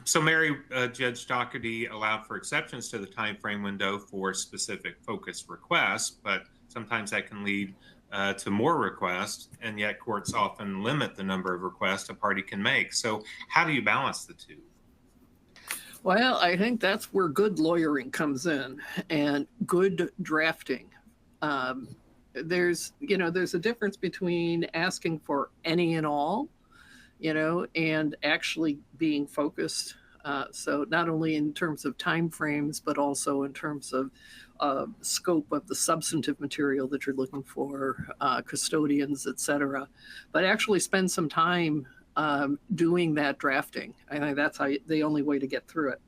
So Mary, Judge Doherty allowed for exceptions to the time frame window for specific focused requests, but sometimes that can lead to more requests, and yet courts often limit the number of requests a party can make. So how do you balance the two? Well, I think that's where good lawyering comes in and good drafting. There's a difference between asking for any and all, and actually being focused. So not only in terms of timeframes, but also in terms of scope of the substantive material that you're looking for, custodians, et cetera. But actually spend some time doing that drafting. I think that's the only way to get through it.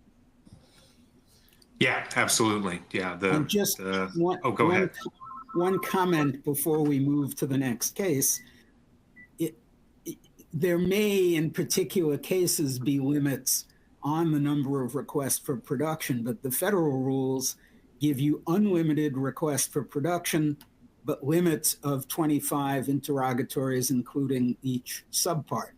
Yeah, absolutely. Yeah. Go ahead. One comment before we move to the next case. There may, in particular cases, be limits on the number of requests for production, but the federal rules give you unlimited requests for production, but limits of 25 interrogatories, including each subpart.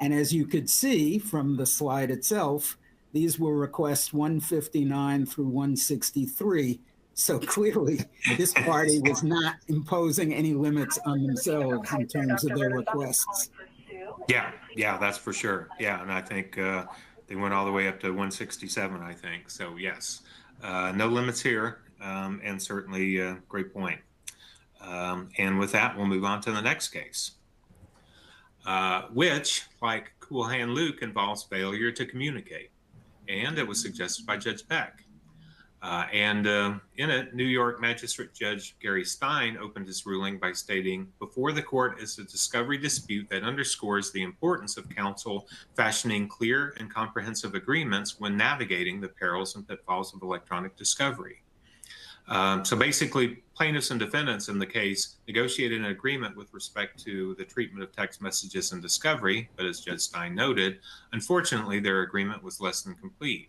And as you could see from the slide itself, these were requests 159 through 163. So clearly, this party was not imposing any limits on themselves in terms of their requests. Yeah, that's for sure. Yeah, and I think they went all the way up to 167, I think. So yes, no limits here, and certainly great point. And with that, we'll move on to the next case, which, like Cool Hand Luke, involves failure to communicate. And it was suggested by Judge Peck. In it, New York Magistrate Judge Gary Stein opened his ruling by stating, before the court is a discovery dispute that underscores the importance of counsel fashioning clear and comprehensive agreements when navigating the perils and pitfalls of electronic discovery. So basically, plaintiffs and defendants in the case negotiated an agreement with respect to the treatment of text messages in discovery, but as Judge Stein noted, unfortunately, their agreement was less than complete.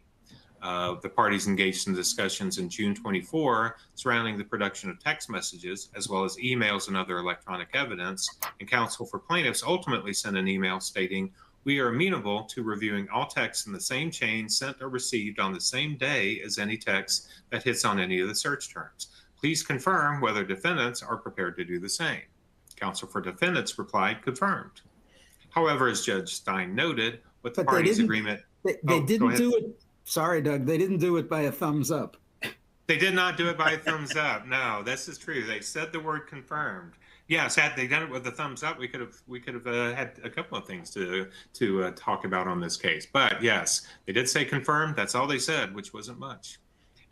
The parties engaged in discussions in June 24 surrounding the production of text messages, as well as emails and other electronic evidence, and counsel for plaintiffs ultimately sent an email stating, we are amenable to reviewing all texts in the same chain sent or received on the same day as any text that hits on any of the search terms. Please confirm whether defendants are prepared to do the same. Counsel for defendants replied, confirmed. However, as Judge Stein noted, with the parties' agreement... They didn't do it. Sorry, Doug. They didn't do it by a thumbs up. They did not do it by a thumbs up. No, this is true. They said the word confirmed. Yes, had they done it with a thumbs up, we could have had a couple of things to talk about on this case. But yes, they did say confirmed. That's all they said, which wasn't much.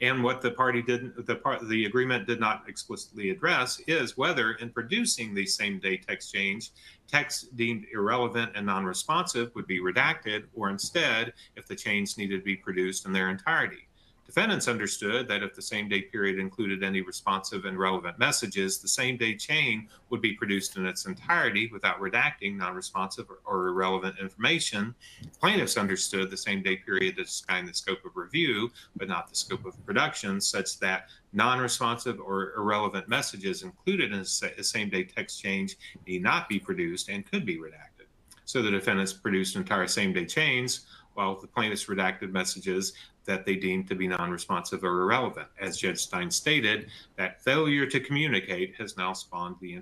And what the agreement did not explicitly address is whether, in producing the same-day text change, text deemed irrelevant and non-responsive would be redacted, or instead, if the change needed to be produced in their entirety. Defendants understood that if the same-day period included any responsive and relevant messages, the same-day chain would be produced in its entirety without redacting non-responsive or irrelevant information. Plaintiffs understood the same-day period to define the scope of review, but not the scope of production, such that non-responsive or irrelevant messages included in a same-day text change need not be produced and could be redacted. So the defendants produced entire same-day chains, while the plaintiffs redacted messages that they deemed to be non-responsive or irrelevant. As Judge Stein stated, that failure to communicate has now spawned the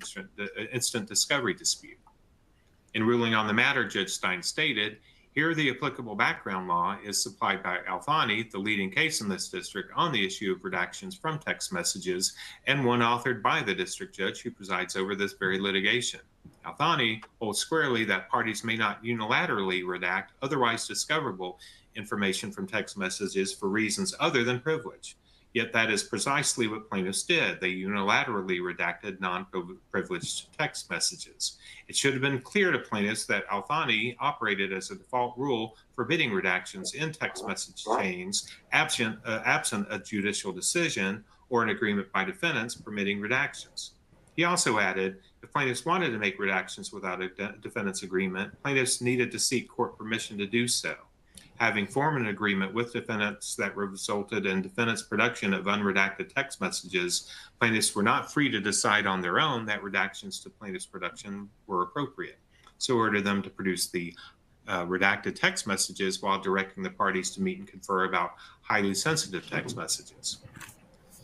instant discovery dispute. In ruling on the matter, Judge Stein stated, here the applicable background law is supplied by Alfani, the leading case in this district on the issue of redactions from text messages, and one authored by the district judge who presides over this very litigation. Alfani holds squarely that parties may not unilaterally redact otherwise discoverable information from text messages for reasons other than privilege. Yet that is precisely what plaintiffs did. They unilaterally redacted non-privileged text messages. It should have been clear to plaintiffs that Alfani operated as a default rule forbidding redactions in text message chains absent a judicial decision or an agreement by defendants permitting redactions. He also added, if plaintiffs wanted to make redactions without a defendant's agreement, plaintiffs needed to seek court permission to do so. Having formed an agreement with defendants that resulted in defendants' production of unredacted text messages, plaintiffs were not free to decide on their own that redactions to plaintiffs' production were appropriate. So ordered them to produce the redacted text messages while directing the parties to meet and confer about highly sensitive text messages.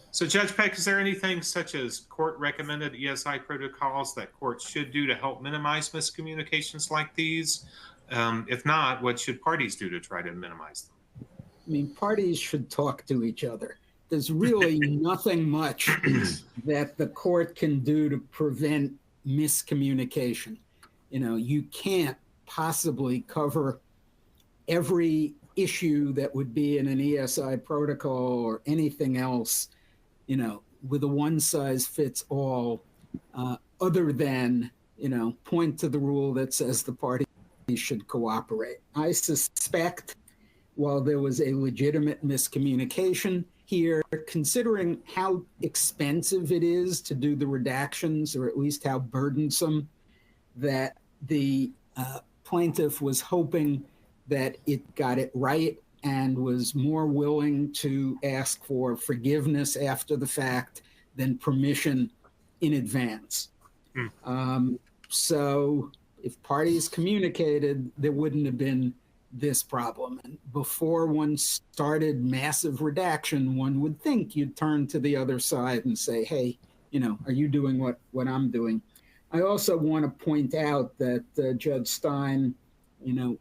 So Judge Peck, is there anything such as court-recommended ESI protocols that courts should do to help minimize miscommunications like these? If not, what should parties do to try to minimize them? I mean, parties should talk to each other. There's really nothing much that the court can do to prevent miscommunication. You know, you can't possibly cover every issue that would be in an ESI protocol or anything else, you know, with a one-size-fits-all, other than, you know, point to the rule that says the party should cooperate. I suspect while there was a legitimate miscommunication here, considering how expensive it is to do the redactions, or at least how burdensome, that the plaintiff was hoping that it got it right and was more willing to ask for forgiveness after the fact than permission in advance. So if parties communicated, there wouldn't have been this problem. And before one started massive redaction, one would think you'd turn to the other side and say, hey, you know, are you doing what I'm doing? I also want to point out that Judge Stein, you know,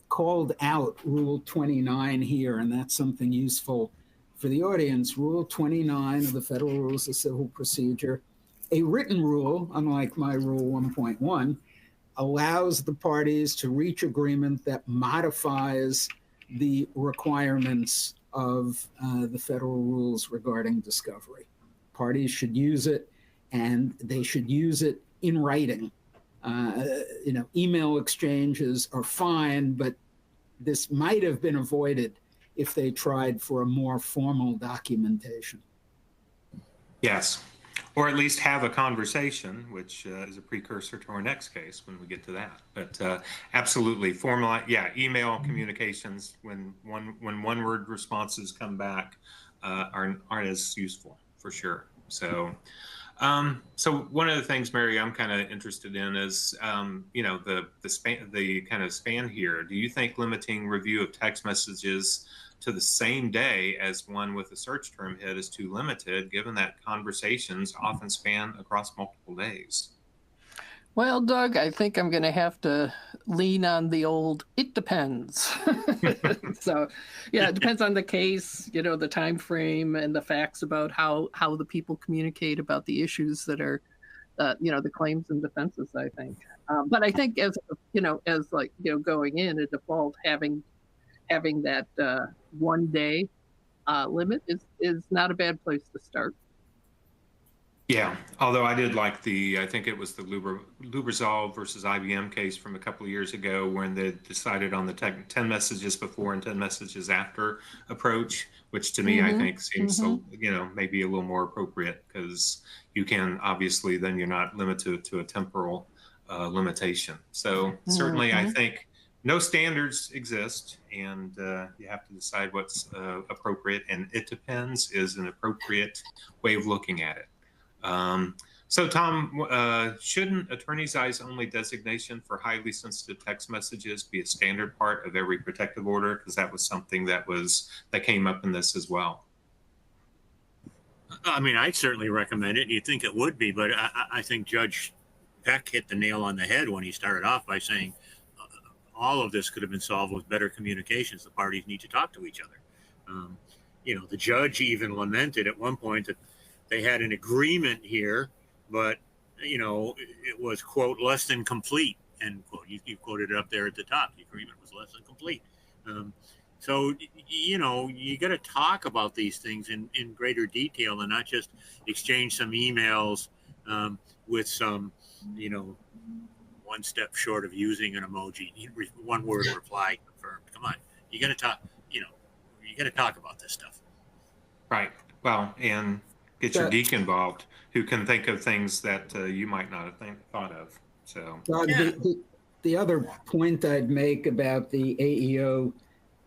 called out Rule 29 here, and that's something useful for the audience. Rule 29 of the Federal Rules of Civil Procedure A written rule, unlike my Rule 1.1, allows the parties to reach agreement that modifies the requirements of the federal rules regarding discovery. Parties should use it, and they should use it in writing. Email exchanges are fine, but this might have been avoided if they tried for a more formal documentation. Yes, or at least have a conversation, which is a precursor to our next case when we get to that. But absolutely, email communications when one-word responses come back aren't as useful for sure. So one of the things, Mary, I'm kind of interested in is the kind of span here. Do you think limiting review of text messages to the same day as one with a search term hit is too limited, given that conversations often span across multiple days? Well, Doug, I think I'm going to have to lean on the old, it depends. So, yeah, it depends on the case, the time frame and the facts about how the people communicate about the issues that are, the claims and defenses, I think. But I think as going in, a default having that 1 day limit is not a bad place to start. Yeah, although I did like I think it was the Lubrizol versus IBM case from a couple of years ago when they decided on the 10 messages before and 10 messages after approach, which to me, I think seems, maybe a little more appropriate because you can, obviously, then you're not limited to a temporal limitation. So certainly I think no standards exist, and you have to decide what's appropriate, and it depends is an appropriate way of looking at it. So, Tom, shouldn't attorney's eyes only designation for highly sensitive text messages be a standard part of every protective order? Because that was something that came up in this as well. I mean, I'd certainly recommend it. You'd think it would be, but I think Judge Peck hit the nail on the head when he started off by saying all of this could have been solved with better communications. The parties need to talk to each other. The judge even lamented at one point that they had an agreement here, but, it was, quote, less than complete, end quote. You quoted it up there at the top. The agreement was less than complete. So, you got to talk about these things in greater detail and not just exchange some emails with some, one step short of using an emoji, one word reply confirmed. Come on, you got to talk, you got to talk about this stuff. Right. Well, and get your geek involved who can think of things that you might not have thought of. So the other point I'd make about the AEO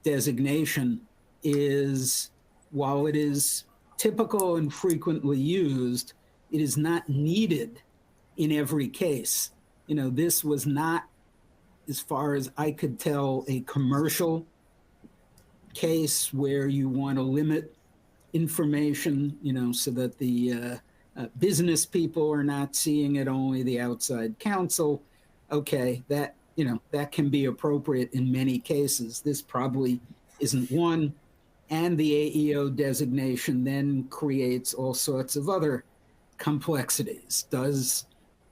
designation is while it is typical and frequently used, it is not needed in every case. This was not, as far as I could tell, a commercial case where you want to limit information, so that the business people are not seeing it, only the outside counsel. Okay, that can be appropriate in many cases. This probably isn't one. And the AEO designation then creates all sorts of other complexities. Does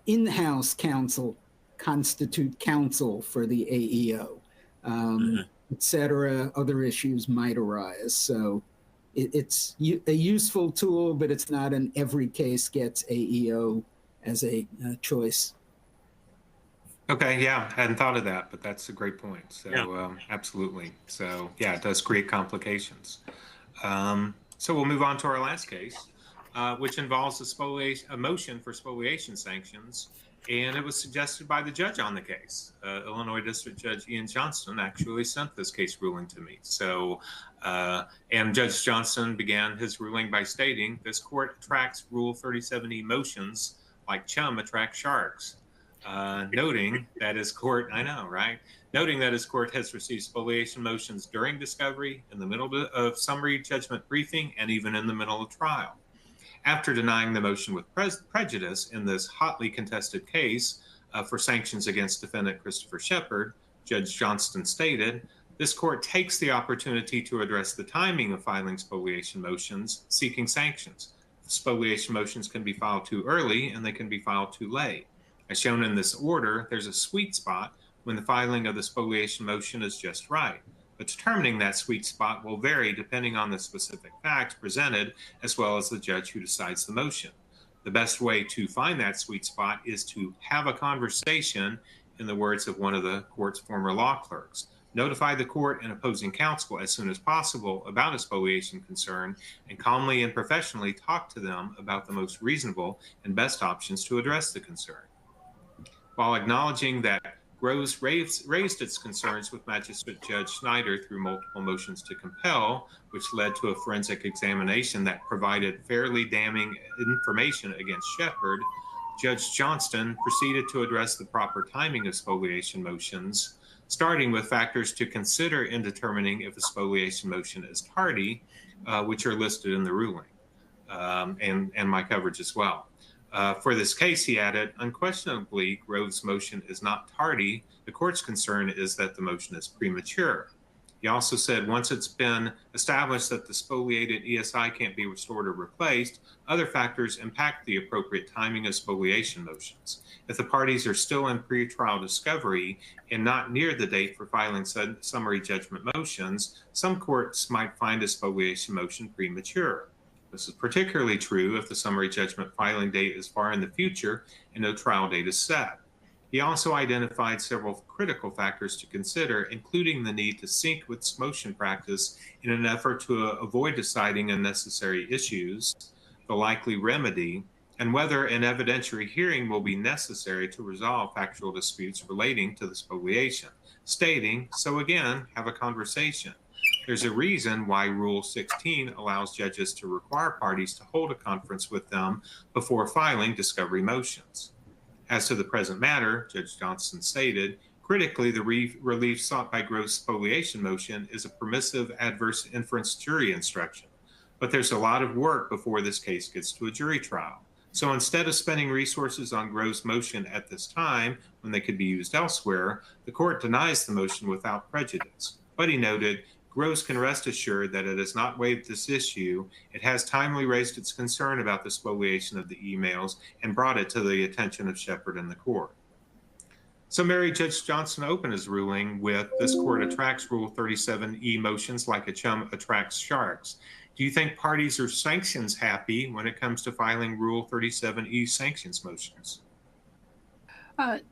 in-house counsel constitute counsel for the AEO? Et cetera, other issues might arise. So it's a useful tool, but it's not an every case gets AEO as a choice. Okay, yeah, I hadn't thought of that, but that's a great point. So absolutely. So yeah, it does create complications. So we'll move on to our last case, which involves a motion for spoliation sanctions. And it was suggested by the judge on the case. Illinois District Judge Ian Johnston actually sent this case ruling to me. So, and Judge Johnston began his ruling by stating, this court attracts Rule 37E motions like chum attract sharks. Noting that his court, I know, right? Noting that his court has received spoliation motions during discovery, in the middle of summary judgment briefing, and even in the middle of trial. After denying the motion with prejudice in this hotly contested case for sanctions against defendant Christopher Shepard, Judge Johnston stated, this court takes the opportunity to address the timing of filing spoliation motions seeking sanctions. spoliation motions can be filed too early and they can be filed too late. As shown in this order, there's a sweet spot when the filing of the spoliation motion is just right. But determining that sweet spot will vary depending on the specific facts presented, as well as the judge who decides the motion. The best way to find that sweet spot is to have a conversation, in the words of one of the court's former law clerks. Notify the court and opposing counsel as soon as possible about a spoliation concern, and calmly and professionally talk to them about the most reasonable and best options to address the concern. While acknowledging that Groves raised its concerns with Magistrate Judge Snyder through multiple motions to compel, which led to a forensic examination that provided fairly damning information against Shepard, Judge Johnston proceeded to address the proper timing of spoliation motions, starting with factors to consider in determining if a spoliation motion is tardy, which are listed in the ruling, and my coverage as well. For this case, he added, unquestionably, Groves' motion is not tardy. The court's concern is that the motion is premature. He also said once it's been established that the spoliated ESI can't be restored or replaced, other factors impact the appropriate timing of spoliation motions. If the parties are still in pretrial discovery and not near the date for filing summary judgment motions, some courts might find a spoliation motion premature. This is particularly true if the summary judgment filing date is far in the future and no trial date is set. He also identified several critical factors to consider, including the need to sync with motion practice in an effort to avoid deciding unnecessary issues, the likely remedy, and whether an evidentiary hearing will be necessary to resolve factual disputes relating to the spoliation, stating, so again, have a conversation. There's a reason why Rule 16 allows judges to require parties to hold a conference with them before filing discovery motions. As to the present matter, Judge Johnston stated, critically, the relief sought by Groves' spoliation motion is a permissive adverse inference jury instruction. But there's a lot of work before this case gets to a jury trial. So instead of spending resources on Groves' motion at this time, when they could be used elsewhere, the court denies the motion without prejudice. But he noted, Groves can rest assured that it has not waived this issue. It has timely raised its concern about the spoliation of the emails and brought it to the attention of Shepard and the court. So Mary, Judge Johnson opened his ruling with, this court attracts Rule 37E motions like a chum attracts sharks. Do you think parties are sanctions happy when it comes to filing Rule 37E sanctions motions?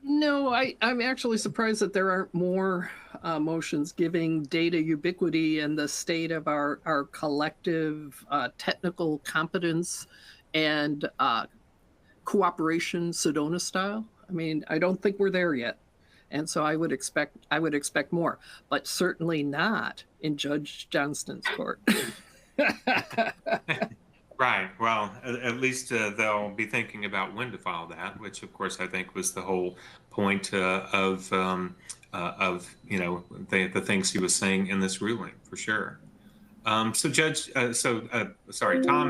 No, I'm actually surprised that there aren't more motions giving data ubiquity and the state of our collective technical competence and cooperation Sedona style. I mean, I don't think we're there yet. And so I would expect more, but certainly not in Judge Johnston's court. Right. Well, at least they'll be thinking about when to file that, which, of course, I think was the whole point of the things he was saying in this ruling, for sure. Tom,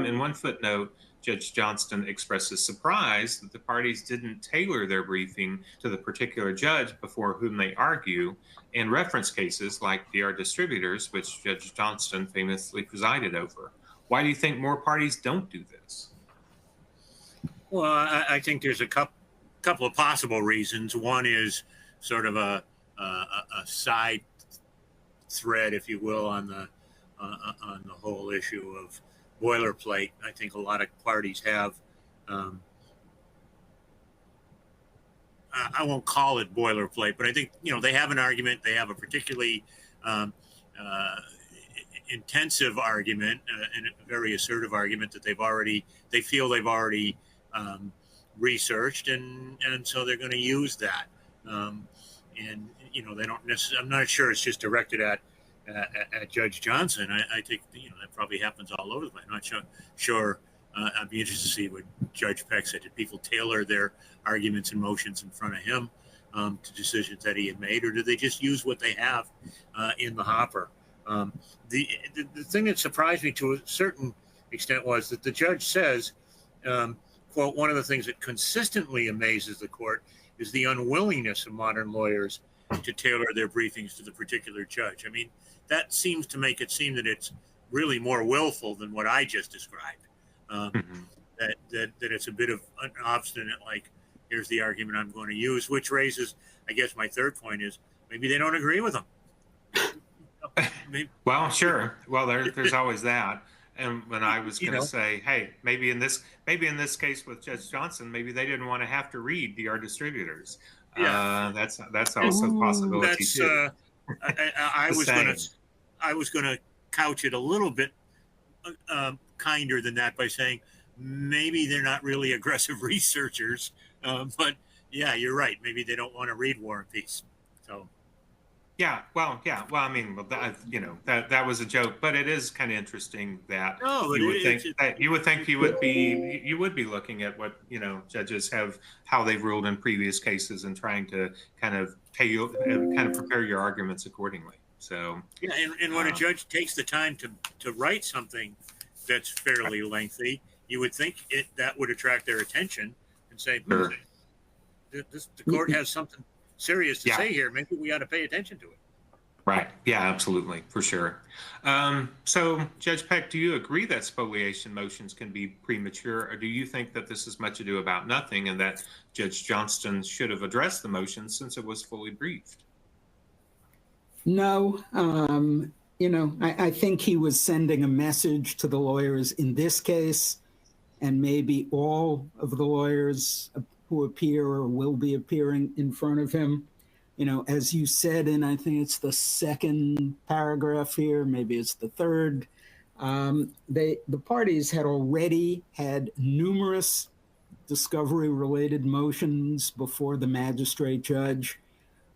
in one footnote, Judge Johnston expresses surprise that the parties didn't tailor their briefing to the particular judge before whom they argue, and reference cases like DR Distributors, which Judge Johnston famously presided over. Why do you think more parties don't do this? Well, I think there's a couple of possible reasons. One is sort of a side thread, if you will, on the whole issue of boilerplate. I think a lot of parties have. I won't call it boilerplate, but I think they have an argument. They have a particularly intensive argument and a very assertive argument that they feel they've already researched, and so they're going to use that. And they don't necessarily. I'm not sure it's just directed at Judge Johnson. I think that probably happens all over the place. I'm not sure. I'd be interested to see what Judge Peck said. Did people tailor their arguments and motions in front of him to decisions that he had made, or did they just use what they have in the hopper? The thing that surprised me to a certain extent was that the judge says, quote, one of the things that consistently amazes the court is the unwillingness of modern lawyers to tailor their briefings to the particular judge. I mean, that seems to make it seem that it's really more willful than what I just described. Mhm. that it's a bit of an obstinate, like, here's the argument I'm going to use, which raises, I guess, my third point is maybe they don't agree with them. Maybe, Well, sure. Well, there's always that. And when I was you going to know, say, hey, maybe in this case with Judge Johnson, maybe they didn't want to have to read DR distributors. yeah, That's also a possibility that's too. I Just saying. I was gonna couch it a little bit kinder than that by saying maybe they're not really aggressive researchers, but yeah, you're right. Maybe they don't want to read War and Peace. So Yeah. Well, yeah. Well, I mean, well, that was a joke, but it is kind of interesting that no, but you would think it's you would be looking at what judges have, how they've ruled in previous cases, and trying to kind of prepare your arguments accordingly. So yeah, and when a judge takes the time to write something that's fairly lengthy, you would think that would attract their attention and say, Sure. the court has something serious to Yeah. say here. Maybe we ought to pay attention to it. Right. Yeah, absolutely. For sure. So, Judge Peck, do you agree that spoliation motions can be premature, or do you think that this is much ado about nothing and that Judge Johnston should have addressed the motion since it was fully briefed? No, I think he was sending a message to the lawyers in this case, and maybe all of the lawyers who appear or will be appearing in front of him. As you said, and I think it's the second paragraph here, maybe it's the third, the parties had already had numerous discovery-related motions before the magistrate judge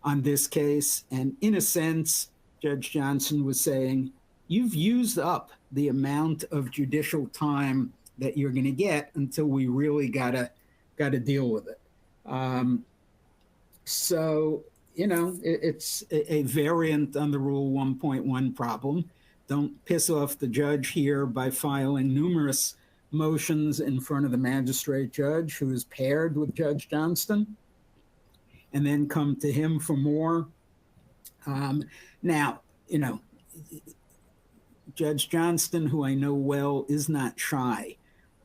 on this case. And in a sense, Judge Johnson was saying, you've used up the amount of judicial time that you're going to get until we really got to deal with it. So, it's a variant on the Rule 1.1 problem. Don't piss off the judge here by filing numerous motions in front of the magistrate judge who is paired with Judge Johnston, and then come to him for more. Now, Judge Johnston, who I know well, is not shy.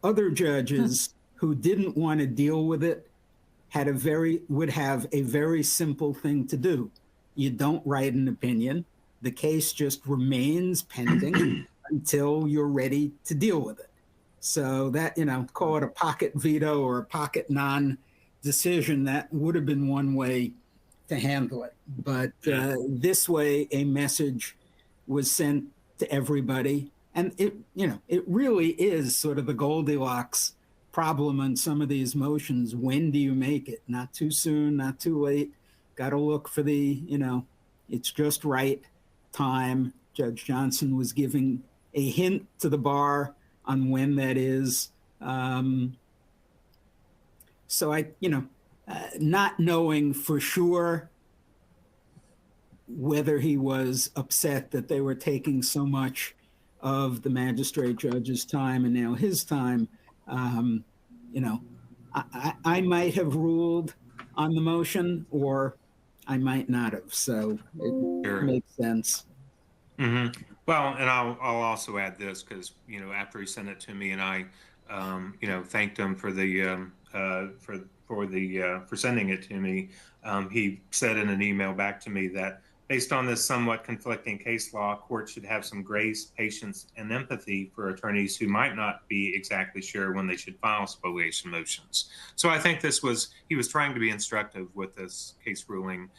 Other judges who didn't want to deal with it would have a very simple thing to do. You don't write an opinion. The case just remains pending until you're ready to deal with it. So that, call it a pocket veto or a pocket non-decision, that would have been one way to handle it. But this way, a message was sent to everybody. And it really is sort of the Goldilocks problem on some of these motions. When do you make it? Not too soon, not too late. Got to look for the, it's just right time. Judge Johnson was giving a hint to the bar on when that is. So I, not knowing for sure whether he was upset that they were taking so much of the magistrate judge's time and now his time, I might have ruled on the motion, or I might not have. So it makes sense. Mm-hmm. Well, and I'll also add this because after he sent it to me and I, thanked him for the for sending it to me. He said in an email back to me that based on this somewhat conflicting case law, courts should have some grace, patience, and empathy for attorneys who might not be exactly sure when they should file spoliation motions. So I think he was trying to be instructive with this case ruling,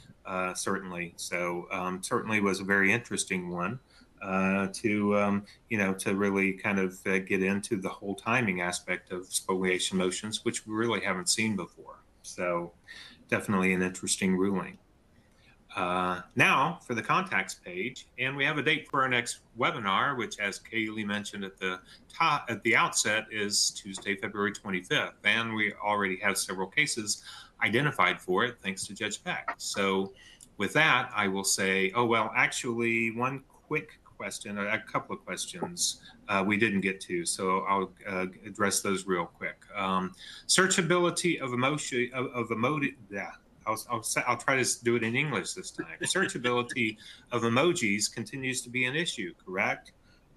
certainly. So certainly was a very interesting one to really kind of get into the whole timing aspect of spoliation motions, which we really haven't seen before. So definitely an interesting ruling. Now for the contacts page, and we have a date for our next webinar, which, as Kaylee mentioned at the outset, is Tuesday, February 25th, and we already have several cases identified for it, thanks to Judge Peck. So with that, I will say, actually, one quick question, a couple of questions we didn't get to, so I'll address those real quick. Searchability of I'll try to do it in English this time. Searchability of emojis continues to be an issue, correct?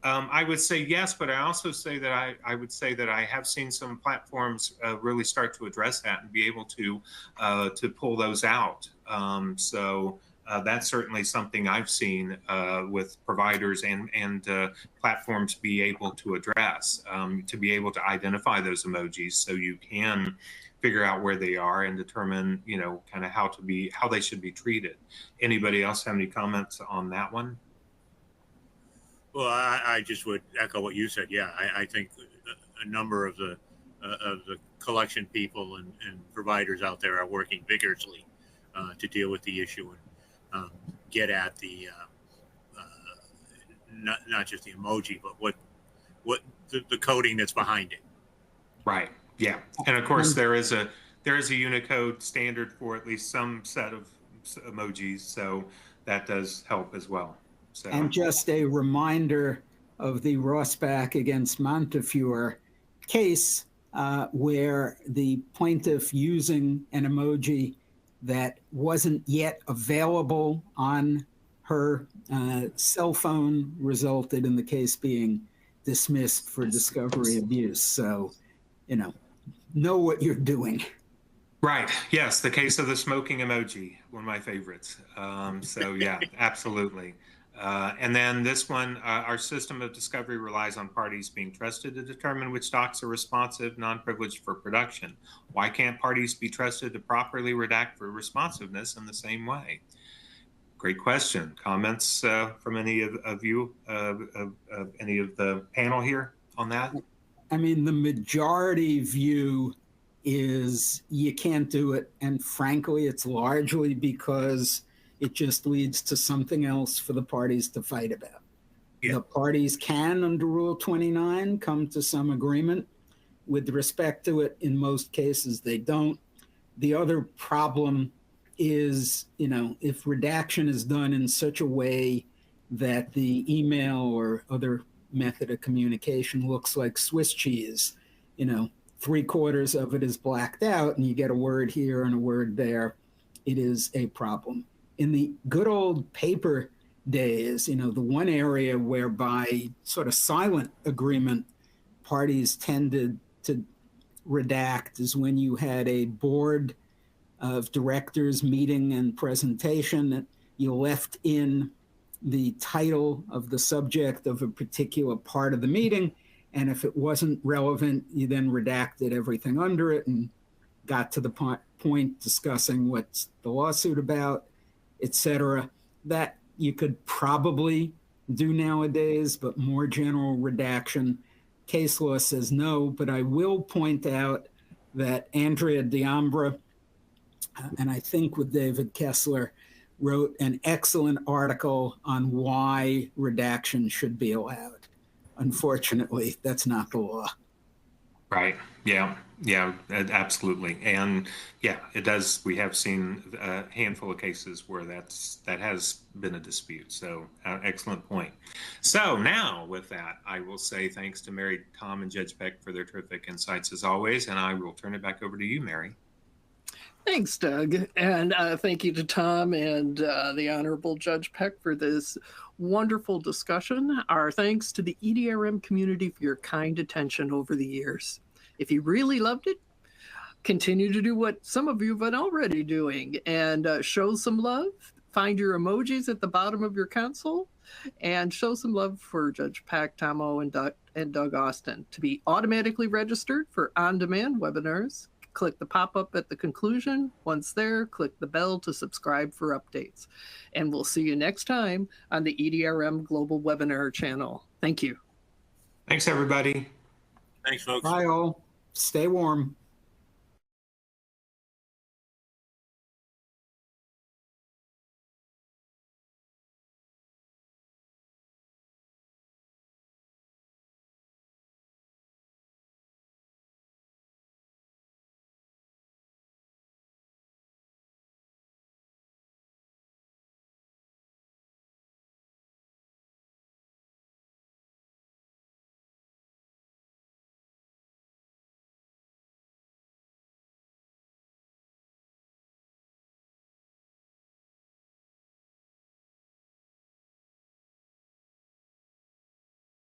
I would say yes, but I also say that I would say that I have seen some platforms really start to address that and be able to pull those out. That's certainly something I've seen with providers and platforms be able to address, to be able to identify those emojis so you can figure out where they are and determine, you know, kind of how they should be treated. Anybody else have any comments on that one? Well, I just would echo what you said. Yeah, I think a number of the collection people and providers out there are working vigorously to deal with the issue and get at the not just the emoji, but what the coding that's behind it. Right. Yeah. And of course, there is a Unicode standard for at least some set of emojis, so that does help as well. So. And just a reminder of the Rossback against Montefiore case, where the plaintiff using an emoji that wasn't yet available on her cell phone resulted in the case being dismissed for discovery abuse. So, you know what you're doing. Right. Yes. The case of the smoking emoji, one of my favorites. So yeah, absolutely. And then this one, our system of discovery relies on parties being trusted to determine which docs are responsive, non-privileged for production. Why can't parties be trusted to properly redact for responsiveness in the same way? Great question. Comments from any of you, any of the panel here on that? I mean, the majority view is you can't do it. And frankly, it's largely because it just leads to something else for the parties to fight about. Yeah. The parties can, under Rule 29, come to some agreement. With respect to it, in most cases, they don't. The other problem is, you know, if redaction is done in such a way that the email or other method of communication looks like Swiss cheese, you know, 3/4 of it is blacked out and you get a word here and a word there, it is a problem. In the good old paper days, you know, the one area whereby sort of silent agreement parties tended to redact is when you had a board of directors meeting and presentation that you left in the title of the subject of a particular part of the meeting. And if it wasn't relevant, you then redacted everything under it and got to the point discussing what's the lawsuit about, etc. That you could probably do nowadays, but more general redaction. Case law says no, but I will point out that Andrea D'Ambra, and I think with David Kessler, wrote an excellent article on why redaction should be allowed. Unfortunately, that's not the law. Right. Yeah. Yeah, absolutely. And yeah, it does. We have seen a handful of cases where that has been a dispute. So excellent point. So now with that, I will say thanks to Mary, Tom, and Judge Peck for their terrific insights as always. And I will turn it back over to you, Mary. Thanks, Doug. And thank you to Tom and the Honorable Judge Peck for this wonderful discussion. Our thanks to the EDRM community for your kind attention over the years. If you really loved it, continue to do what some of you have been already doing and show some love. Find your emojis at the bottom of your console and show some love for Judge Peck, Tom O, and Doug Austin. To be automatically registered for on-demand webinars, click the pop-up at the conclusion. Once there, click the bell to subscribe for updates. And we'll see you next time on the EDRM Global Webinar channel. Thank you. Thanks, everybody. Thanks, folks. Bye, all. Stay warm.